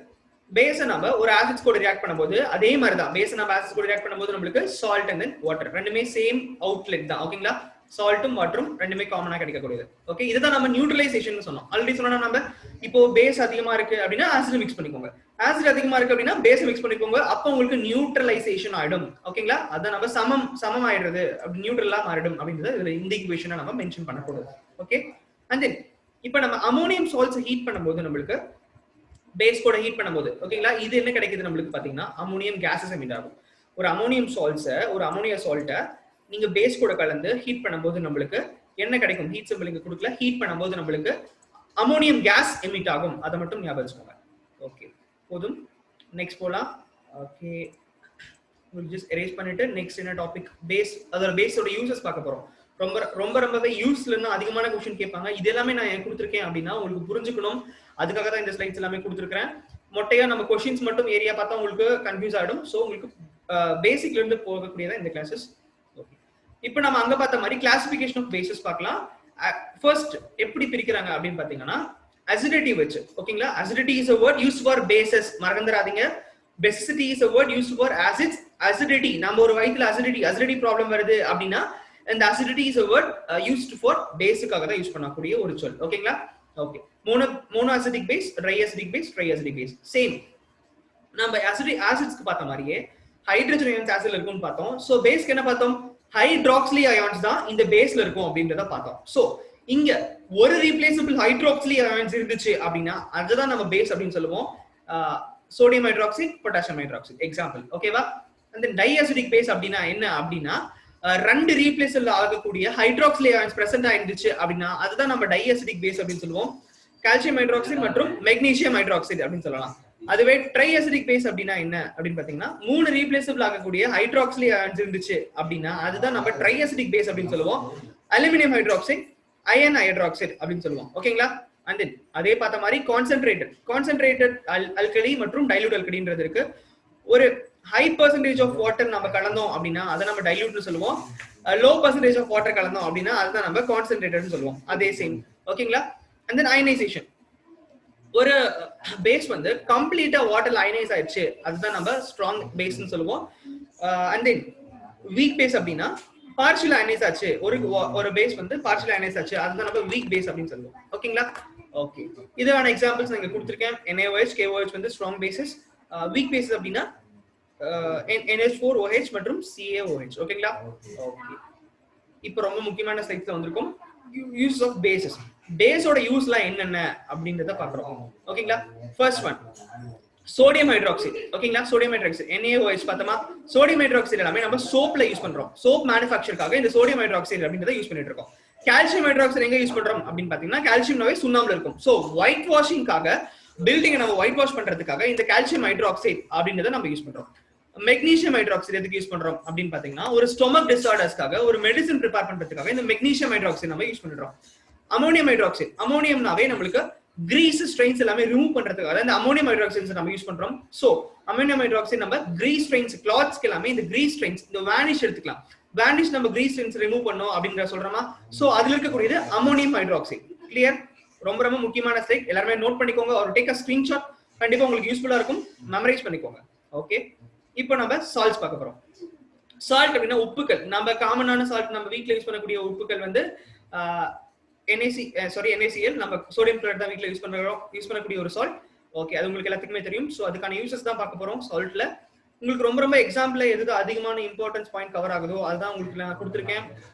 பேஸை நம்ம ஒரு ஆசிட்ஸ் கூட ரியாக்ட் பண்ணும்போது அதே மாதிரி தான். பேஸை நம்ம ஆசிட்ஸ் கூட ரியாக்ட் பண்ணும்போது நம்மளுக்கு சால்ட் அண்ட் தென் வாட்டர், ரெண்டுமே சேம் அவுட்லெட் தான். ஓகேங்களா? சால்ட்டும் வாட்டரும் ரெண்டுமே காமனா கிடைக்கக்கூடியது. ஓகே, இதுதான் நம்ம நியூட்ரலைசேஷன் சொன்னோம். ஆல்ரெடி சொன்னா நம்ம இப்போ பேஸ் அதிகமா இருக்கு அப்படின்னா ஆசிட் மிக்ஸ் பண்ணிக்கோங்க, ஆசிட் அதிகமா இருக்கு அப்படின்னா பேஸ் மிக்ஸ் பண்ணிக்கோங்க. அப்போ உங்களுக்கு நியூட்ரலைசேஷன் ஆயிடும். ஓகேங்களா? அதான் நம்ம சமம் ஆயிடுறது, அப்படி நியூட்ரலா மாறிடும் அப்படின்றது இதுல இந்த ஈக்குவேஷனை நம்ம மென்ஷன் பண்ணக்கூடாது. ஓகே, அண்ட் தென் இப்போ நம்ம அமோனியம் சால்ட்ஸ் ஹீட் பண்ணும்போது நம்மளுக்கு பேஸ் கூட ஹீட் பண்ணும்போது, ஓகேங்களா, இது என்ன கிடைக்குது நம்மளுக்கு பாத்தீங்கன்னா அமோனியம் கேஸஸ் எமிட் ஆகும். ஒரு அமோனியம் சால்ட்ஸை, ஒரு அமோனியா சால்ட்டை நீங்க பேஸ் கூட கலந்து ஹீட் பண்ணும்போது நம்மளுக்கு என்ன கிடைக்கும்? ஹீட் சிம்பிள் இங்க கொடுக்கல. ஹீட் பண்ணும்போது நம்மளுக்கு அமோனியம் கேஸ் எமிட் ஆகும். அதை மட்டும் ஞாபகம் வச்சுக்கோங்க. ஓகே, போதும். நெக்ஸ்ட் போலாம். ஓகே, ஜஸ்ட் எரேஸ் பண்ணிட்டு நெக்ஸ்ட் என்ன டாபிக், பேஸ், அதோட பேஸோட யூசஸ் பார்க்க போறோம். ரொம்பவே யூஸ்ல இருந்து அதிகமான கொஸ்டின் கேட்பாங்க. இது எல்லாமே நான் கொடுத்துருக்கேன் அப்படின்னா உங்களுக்கு புரிஞ்சுக்கணும், அதுக்காக தான் இந்த ஸ்லைட்ஸ் எல்லாமே கொடுத்துருக்கேன். மொட்டையா நம்ம கொஸ்டின்ஸ் மட்டும் ஏரியா பார்த்தா உங்களுக்கு கன்ஃபியூஸ் ஆகிடும். ஸோ உங்களுக்கு பேசிக்ல இருந்து போகக்கூடியதான் இந்த கிளாஸஸ். ஓகே, இப்போ நம்ம அங்க பார்த்த மாதிரி கிளாசிபிகேஷன் ஆஃப் பேசஸ் பார்க்கலாம். ஃபர்ஸ்ட் எப்படி பிரிக்கிறாங்க அப்படின்னு பாத்தீங்கன்னா அசிடிட்டி வச்சு. ஓகேங்களா? Acidity is a word used for bases, மறந்துடாதீங்க. basicity is a word used for acids. acidity, நம்ம ஒரு வயித்துல acidity ப்ராப்ளம் வருது அப்படின்னா and acidity is a word used for பேஸுக்காக தான் யூஸ் பண்ணக்கூடிய ஒரு சொல். ஓகேங்களா? Okay, mono acidic base, tri acidic base, tri acidic base. Same நம்ம ஆசிட்ஸ்க்கு பார்த்த மாதிரியே ஹைட்ரஜன் அயான்ஸ் ஆசிட்ல இருக்கும்னு பார்த்தோம். சோ பேஸ்க்கு என்ன பார்த்தோம்? ஹைட்ராக்சிலி அயான்ஸ் தான் இந்த பேஸ்ல இருக்கும் அப்படின்றத பார்த்தோம். சோ இங்க ஒரு ரீப்ளேசபிள் ஹைட்ராக்சிலி அயான்ஸ் இருந்துச்சு அப்படின்னா அதுதான் நம்ம பேஸ் அப்படின்னு சொல்லுவோம். Sodium hydroxide, potassium hydroxide example. ஓகேவா? அந்த டை அசிடிக் பேஸ் அப்படின்னா என்ன அப்படின்னா ரெண்டு ரீப்ளேஸ்ல ஆகக்கூடிய ஹைட்ராக்சிலி அயான்ஸ் பிரசன்ட் ஆயிருந்துச்சு அப்படின்னா அதுதான் நம்ம டை அசிடிக் பேஸ் அப்படின்னு சொல்லுவோம். கால்சியம் ஹைட்ராக்சைடு மற்றும் மெக்னீசியம் ஹைட்ராக்சைடு அப்படின்னு சொல்லலாம். அதுவே ட்ரை அசிடிக் பேஸ் அப்படின்னா என்ன அப்படின்னு பாத்தீங்கன்னா மூணு ரீப்ளேசபிள் ஆகக்கூடிய ஹைட்ராக்சிலி அயான்ஸ் இருந்துச்சு அப்படின்னா அதுதான் நம்ம ட்ரை அசிடிக் பேஸ் அப்படின்னு சொல்லுவோம். அலுமினியம் ஹைட்ராக்சைடு, அயன் ஹைட்ராக்சைடு அப்படின்னு சொல்லுவோம். ஓகேங்களா? அண்ட் தென் அதே பார்த்த மாதிரி கான்சென்ட்ரேட்டட் அல்கலி மற்றும் டைலூட் அல்கலின்றது இருக்கு. ஒரு ஹை பர்சன்டேஜ் ஆஃப் வாட்டர் நம்ம கலந்தோம் அப்படின்னா அதை நம்ம டைலூட்னு சொல்லுவோம். லோ பர்சன்டேஜ் ஆஃப் வாட்டர் கலந்தோம் அப்படின்னா அதுதான் நம்ம கான்சென்ட்ரேட்டட்னு சொல்லுவோம். அதே சேம். ஓகேங்களா? And then ionisation. ஒரு பேஸ் வந்து கம்ப்ளீட்டா வாட்டர்ல அயனைஸ் ஆயிடுச்சு அதுதான் நம்ம ஸ்ட்ராங் பேஸ்னு சொல்லுவோம். அண்ட் தென் வீக் பேஸ் அப்படின்னா பார்ஷியல் அயனைஸ் ஆச்சு, ஒரு பேஸ் வந்து பார்ஷியல் அயனைஸ் ஆச்சு அதுதான் நம்ம வீக் பேஸ் அப்படின்னு சொல்லுவோம். ஓகேங்களா? ஓகே, இதுக்கான எக்ஸாம்பிள்ஸ் நான் இங்க கொடுத்திருக்கேன். NaOH, KOH வந்து ஸ்ட்ராங் பேசஸ். வீக் பேசஸ் அப்படின்னா NH4OH மற்றும் CaOH. ஓகேங்களா? ஓகே, இப்போ ரொம்ப முக்கியமான ஸ்லைட்ஸ்ல வந்திருக்கும். Use of bases. பேஸோட யூஸ்லாம் என்னென்ன அப்படின்றத பார்க்குறோம். ஓகேங்களா? First one sodium hydroxide. ஓகேங்களா? சோடியம் ஹைட்ராக்சைடு NaOH பார்த்தோமா. சோடியம் ஹைட்ராக்சைடு எல்லாமே நம்ம சோப்ல யூஸ் பண்றோம். சோப் மேனுஃபேக்சருக்காக இந்த சோடியம் ஹைட்ராக்சைடு அப்படின்றத யூஸ் பண்ணிட்டு இருக்கோம். கால்சியம் ஹைட்ராக்சைடு எங்க யூஸ் பண்றோம் அப்படின்னு பாத்தீங்கன்னா கால்சியம்னாவே சுண்ணாம்புல இருக்கும். சோ ஒயிட் வாஷிங்காக, பில்டிங்கை நம்ம ஒயிட் வாஷ் பண்றதுக்காக இந்த கால்சியம் ஹைட்ராக்சைடு அப்படின்றத நம்ம யூஸ் பண்றோம். மெக்னீசியம் ஹைட்ராக்சைடு எதுக்கு யூஸ் பண்றோம் அப்படின்னு பாத்தீங்கன்னா ஒரு ஸ்டொமக் டிசார்டர்ஸ்க்காக, ஒரு மெடிசன் ப்ரிப்பேர் பண்றதுக்காக இந்த மெக்னீசியம் ஹைட்ராக்சைடு நம்ம யூஸ் பண்றோம். அமோனியம் ஹைட்ராக்சைடு, அமோனியம்னாவே நம்மளுக்கு கிரீஸ் ஸ்ட்ரெயின்ஸ் எல்லாமே ரிமூவ் பண்றதுக்காக இந்த அமோனியம் ஹைட்ராக்சைடு நம்ம யூஸ் பண்றோம். சோ அமோனியம் ஹைட்ராக்சைடு நம்ம கிரீஸ் ஸ்ட்ரெயின்ஸ், கிளாத்ஸ்க்கு எல்லாமே இந்த கிரீஸ் ஸ்ட்ரெயின்ஸ், இந்த வானிஷ் எடுத்துக்கலாம். வார்னிஷ் நம்ம கிரீஸ் ரின்ஸ் ரிமூவ் பண்ணோம் அப்படிங்கிற சொல்றோமா. சோ அதுல இருக்கக்கூடியது அமோனியம் ஹைட்ராக்சைடு. கிளியர்? ரொம்ப ரொம்ப முக்கியமான ஸ்லைட், எல்லாருமே நோட் பண்ணிக்கோங்க. ஒரு டேக் அ ஸ்கிரீன்ஷாட், கண்டிப்பா உங்களுக்கு யூஸ்ஃபுல்லா இருக்கும். மெமரைஸ் பண்ணிக்கோங்க. ஓகே, இப்போ நம்ம சால்ட்ஸ் பார்க்க போறோம். சால்ட் அப்படின்னா உப்புக்கள். நம்ம காமனான சால்ட் நம்ம வீட்ல யூஸ் பண்ணக்கூடிய உப்புக்கள் வந்து NaCl, நம்ம சோடியம் குளோரைட் தான் வீட்ல யூஸ் பண்ணக்கூடிய ஒரு சால்ட். ஓகே, அது உங்களுக்கு எல்லாத்துக்குமே தெரியும். சோ அதுக்கான யூசஸ் தான் பார்க்க போறோம் சால்ட்ல. உங்களுக்கு ரொம்ப ரொம்ப எக்ஸாம்பிள்ல எது அதிகமான இம்பார்ட்டன்ஸ் பாயிண்ட் கவர் ஆகுதோ அதுதான் உங்களுக்கு நான் கொடுத்துருக்கேன்.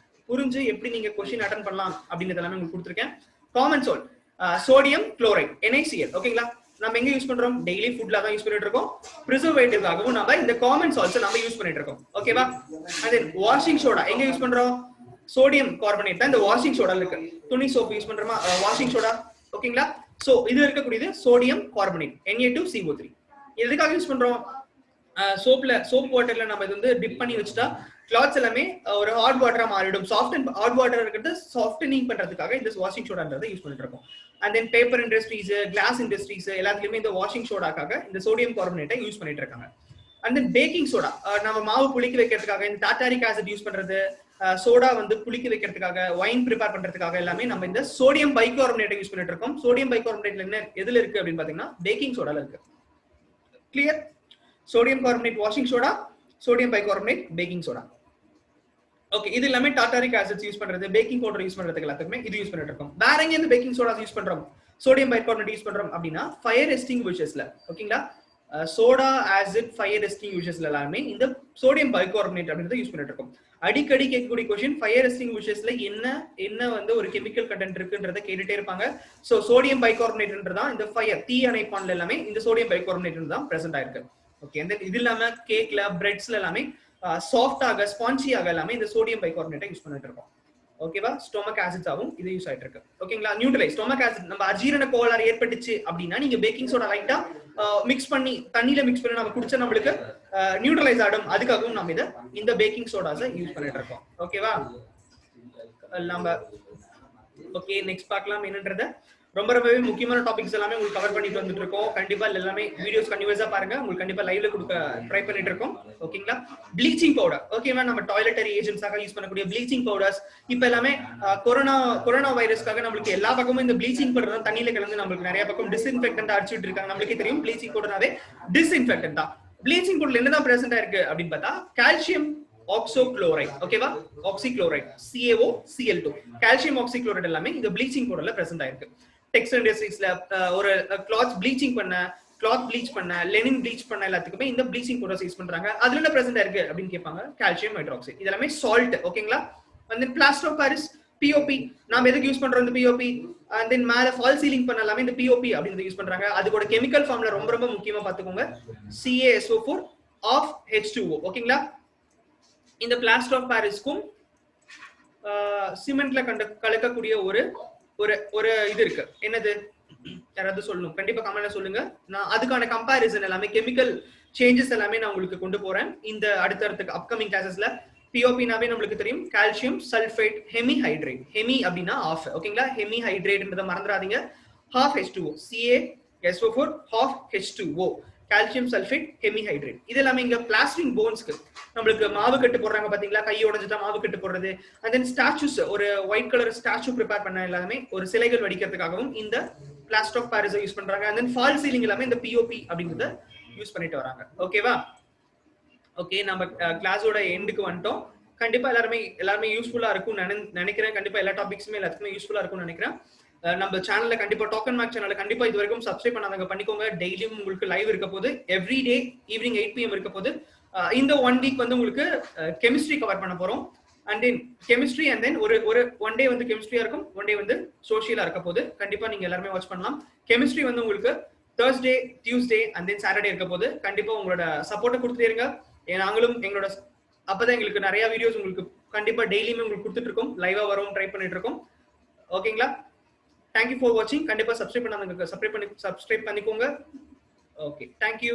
புரிஞ்சு எப்படி நீங்க கொஸ்டின் அட்டன் பண்ணலாம் அப்படின்றது எல்லாமே உங்களுக்கு கொடுத்துருக்கேன். Common salt sodium chloride NaCl. ஓகேங்களா, நம்ம எங்க யூஸ் பண்றோம்? டெய்லி ஃபுட்ல தான் யூஸ் பண்ணிட்டு இருக்கோம். பிரிசர்வேட்டிவ்காகவும் நம்ம இந்த காமன் சால்ட்ஸ் நம்ம யூஸ் பண்ணிட்டு இருக்கோம். ஓகேவா? அண்ட் தென் வாஷிங் சோடா எங்க யூஸ் பண்றோம்? சோடியம் கார்பனேட் தான் இந்த வாஷிங் சோடா இருக்கு. துணி சோப்பு யூஸ் பண்றோமா? Washing soda. ஓகேங்களா, சோ இது இருக்கக்கூடியது சோடியம் கார்பனேட் Na2CO3. எதுக்காக யூஸ் பண்றோம்? சோப் வாட்டர்ல நம்ம இது வந்து டிப் பண்ணி வச்சுட்டா கிளாத்ஸ் எல்லாமே ஒரு ஹாட் வாட்டரா மாறிடும். ஹாட் வாட்டர் இருக்கிறது சாஃப்டனிங் பண்றதுக்காக இந்த வாஷிங் சோடான்றதை யூஸ் பண்ணிட்டு இருக்கோம். And then paper industries, glass industries எல்லாத்துலயுமே இந்த வாஷிங் சோடாக்காக இந்த சோடியம் கார்பனேட்டை யூஸ் பண்ணிட்டு இருக்காங்க. அண்ட் தென் பேக்கிங் சோடா, நம்ம மாவு புளிக்க வைக்கிறதுக்காக இந்த டாட்டாரிக் ஆசிட் யூஸ் பண்றது, சோடா வந்து புளிக்க வைக்கிறதுக்காக, வைன் ப்ரிப்பேர் பண்றதுக்காக எல்லாமே நம்ம இந்த சோடியம் பைகார்பனேட்டை யூஸ் பண்ணிட்டு இருக்கோம். சோடியம் பைகார்பனேட்ல என்ன எதுல இருக்கு அப்படின்னு பாத்தீங்கன்னா பேக்கிங் சோடால இருக்கு. Clear? Sodium carbonate washing soda, sodium bicarbonate baking soda. Okay, இது எல்லாமே டாட்டாரிக் ஆசிட்ஸ் யூஸ் பண்றது, பேக்கிங் பவுடர் யூஸ் பண்றதுக்கு எல்லாத்துக்குமே இது யூஸ் பண்ணிட்டு இருக்கோம். வேற எங்க இந்த பேக்கிங் சோடா யூஸ் பண்றோம், சோடியம் பைகார்பனேட் யூஸ் பண்றோம் அப்படின்னா ஃபயர் எக்ஸ்டிங்விஷர்ஸ்ல. ஓகேங்களா, சோடா ஆசிட் ஃபயர் எக்ஸ்டிங்விஷர்ஸ்ல எல்லாமே இந்த சோடியம் பைகார்பனேட் அப்படின்றத யூஸ் பண்ணிட்டு இருக்கோம். அடிக்கடி கேட்கக்கூடிய क्वेश्चन, ஃபயர் எக்ஸ்டிங்விஷர்ஸ்ல என்ன வந்து ஒரு கெமிக்கல் கண்டென்ட் இருக்குன்றத கேட்டுட்டே இருப்பாங்க. சோ சோடியம் பைகார்பனேட்ன்றதா இந்த ஃபயர் தீ அணைப்பான்ல எல்லாமே இந்த சோடியம் பைகார்பனேட் தான் பிரசன்ட் ஆயிருக்கு. ஓகே, and then இது இல்லாம கேக்ல, பிரெட்ஸ்ல எல்லாமே சாஃப்டாக, ஸ்பான்ஜியாக எல்லாமே இந்த சோடியம் பைகார்பனேட்டை யூஸ் பண்ணிட்டு இருக்கோம். ஓகேவா? ஸ்டொமக் ஆசிட்ஸாவும் இது யூஸ் ஆயிட்டு இருக்கு. ஓகேங்களா, நியூட்ரலைஸ் ஸ்டொமக் ஆசிட் நம்ம அஜீரண கோளாறு ஏற்பட்டுச்சு அப்படின்னா நீங்க பேக்கிங் சோடா லைட்டா மிக்ஸ் பண்ணி தண்ணியில மிக்ஸ் பண்ணி நம்ம குடிச்சா நம்மளுக்கு நியூட்ரலைஸ் ஆடும். அதுக்காகவும் நம்ம இந்த பேக்கிங் சோடாஸை யூஸ் பண்ணிட்டு இருக்கோம். ஓகேவா? நம்ம ஓகே, நெக்ஸ்ட் பார்க்கலாம் என்னன்றத. ரொம்பவே முக்கியமான டாபிக்ஸ் எல்லாமே உங்களுக்கு கவர் பண்ணிட்டு வந்துட்டு இருக்கோம். கண்டிப்பா எல்லாமே வீடியோஸ் கண்டினியூஸா பாருங்க, உங்களுக்கு கண்டிப்பா லைவ்ல கொடுக்க ட்ரை பண்ணிட்டு இருக்கோம். ஓகேங்களா, ப்ளீச்சிங் பவுடர். ஓகேவா, நம்ம டாய்லெட்டரி ஏஜென்ட்ஸாக யூஸ் பண்ணக்கூடிய ப்ளீச்சிங் பவுடர்ஸ் இப்ப எல்லாமே கொரோனா வைரஸ்க்காக நம்மளுக்கு எல்லா பக்கமும் இந்த ப்ளீச்சிங் பவுடர் தான் தண்ணியில கலந்து நம்மளுக்கு நிறைய பக்கம் டிஸ்இன்ஃபெக்டன்ட் அடிச்சுட்டு இருக்காங்க. நம்மளுக்கே தெரியும் ப்ளீச்சிங் பவுடர்னாவே டிஸ்இன்ஃபெக்டன்ட் தான். ப்ளீச்சிங் பவுடர்ல என்னதான் பிரசன்ட் ஆயிருக்கு அப்படின்னு பார்த்தா கால்சியம் ஆக்சோக்ளோரைட். ஓகேவா, ஆக்சிக்ளோரைட் CaOCl2 கால்சியம் ஆக்சிக்ளோரைட் எல்லாமே இந்த ப்ளீச்சிங் பவுடர்ல பிரசன்ட் ஆயிருக்கு. டெக்ஸ்டைல் இண்டஸ்ட்ரீஸ்ல ஒரு கிளாத் ப்ளீச் பண்ண லெனின் ப்ளீச் பண்ண எல்லாத்துக்குமே இந்த ப்ளீச்சிங் பவுடர்ஸ் யூஸ் பண்றாங்க. அதுல என்ன பிரசன்ட் இருக்கு அப்படின்னு கேட்பாங்க, கால்சியம் ஹைட்ராக்சைடு. இதெல்லாமே சால்ட். ஓகேங்களா, and then plaster of Paris POP நாம எதுக்கு யூஸ் பண்றோம் இந்த POP? and then மேல ஃபால் சீலிங் பண்ண எல்லாமே இந்த POP அப்படினு யூஸ் பண்றாங்க. அதுவோட கெமிக்கல் ஃபார்முலா ரொம்ப ரொம்ப முக்கியமா பாத்துக்கோங்க, CaSO4 of H2O. ஓகேங்களா, இந்த பிளாஸ்டர் ஆஃப் பாரிஸ்க்கும் சிமெண்ட்ல கலக்கக்கூடிய ஒரு இது இருக்கு. என்னது யாராவது சொல்லணும், கண்டிப்பா கமெண்ட்ல சொல்லுங்க. நான் அதுக்கான கம்பேரிசன் எல்லாமே கெமிக்கல் சேஞ்சஸ் எல்லாமே நான் உங்களுக்கு கொண்டு போறேன் இந்த அடுத்தடுத்த அப்கமிங் கிளாஸஸ்ல. POPனாவே நம்மளுக்கு தெரியும், கால்சியம் சல்ஃபேட் ஹெமிஹைட்ரேட். ஹெமி அப்படின்னா ஆஃப். ஓகேங்களா, ஹெமிஹைட்ரேட்ன்றத மறந்துடாதீங்க. half H2O CaSO4 half H2O calcium sulphate hemihydrate. இது எல்லாமே இங்க பிளாஸ்டிக் போன்ஸ்க்கு நம்மளுக்கு மாவு கட்டு போடுறாங்க பாத்தீங்களா, கை உடைஞ்சிட்டா மாவு கட்டு போடுறது. and then ஸ்டாச்சுஸ், ஒரு ஒயிட் கலர் ஸ்டாச்சு ப்ரிப்பேர் பண்ண எல்லாமே ஒரு சிலைகள் வடிக்கிறதுக்காகவும் இந்த பிளாஸ்டர் ஆஃப் பாரிஸ் யூஸ் பண்றாங்க. and then ஃபால் சீலிங் எல்லாமே இந்த POP அப்படிங்கறத யூஸ் பண்ணிட்டு வராங்க. ஓகேவா? ஓகே, நம்ம கிளாஸோட எண்டுக்கு வந்துட்டோம். கண்டிப்பா எல்லாருமே யூஸ்ஃபுல்லா இருக்கும்னு நினைக்கிறேன். கண்டிப்பா எல்லா டாபிக்ஸுமே எல்லாத்துக்குமே யூஸ்ஃபுல்லா இருக்கும்னு நினைக்கிறேன். நம்ம சேனல்ல கண்டிப்பா டாக் அண்ட் மேக் சேனல்ல கண்டிப்பா இது வரைக்கும் சப்ஸ்கிரைப் பண்ணாதவங்க பண்ணிக்கோங்க. டெய்லியும் உங்களுக்கு லைவ் இருக்க போது, எவ்ரி டே ஈவினிங் 8 PM இருக்க போது. இந்த 1 வீக் வந்து உங்களுக்கு கெமிஸ்ட்ரி கவர் பண்ண போறோம். And then chemistry and then ஒரு ஒன் டே வந்து கெமிஸ்ட்ரியா இருக்கும், ஒன் டே வந்து சோஷியலா இருக்க போது. கண்டிப்பா நீங்க எல்லாருமே வாட்ச் பண்ணலாம். கெமிஸ்ட்ரி வந்து உங்களுக்கு Thursday, Tuesday and then Saturday இருக்க போது. கண்டிப்பா உங்களோட சப்போர்ட்டை கொடுத்துட்டே இருங்க. நாங்களும் எங்களோட அப்பதான் எங்களுக்கு நிறைய வீடியோஸ் உங்களுக்கு கண்டிப்பா டெய்லியுமே உங்களுக்கு கொடுத்துட்டு இருக்கோம், லைவா வரவும் ட்ரை பண்ணிட்டு இருக்கோம். ஓகேங்களா, தேங்க்யூ ஃபார் வாட்சிங். கண்டிப்பா சப்ஸ்கிரைப் பண்ணிக்கோங்க. Okay, thank you.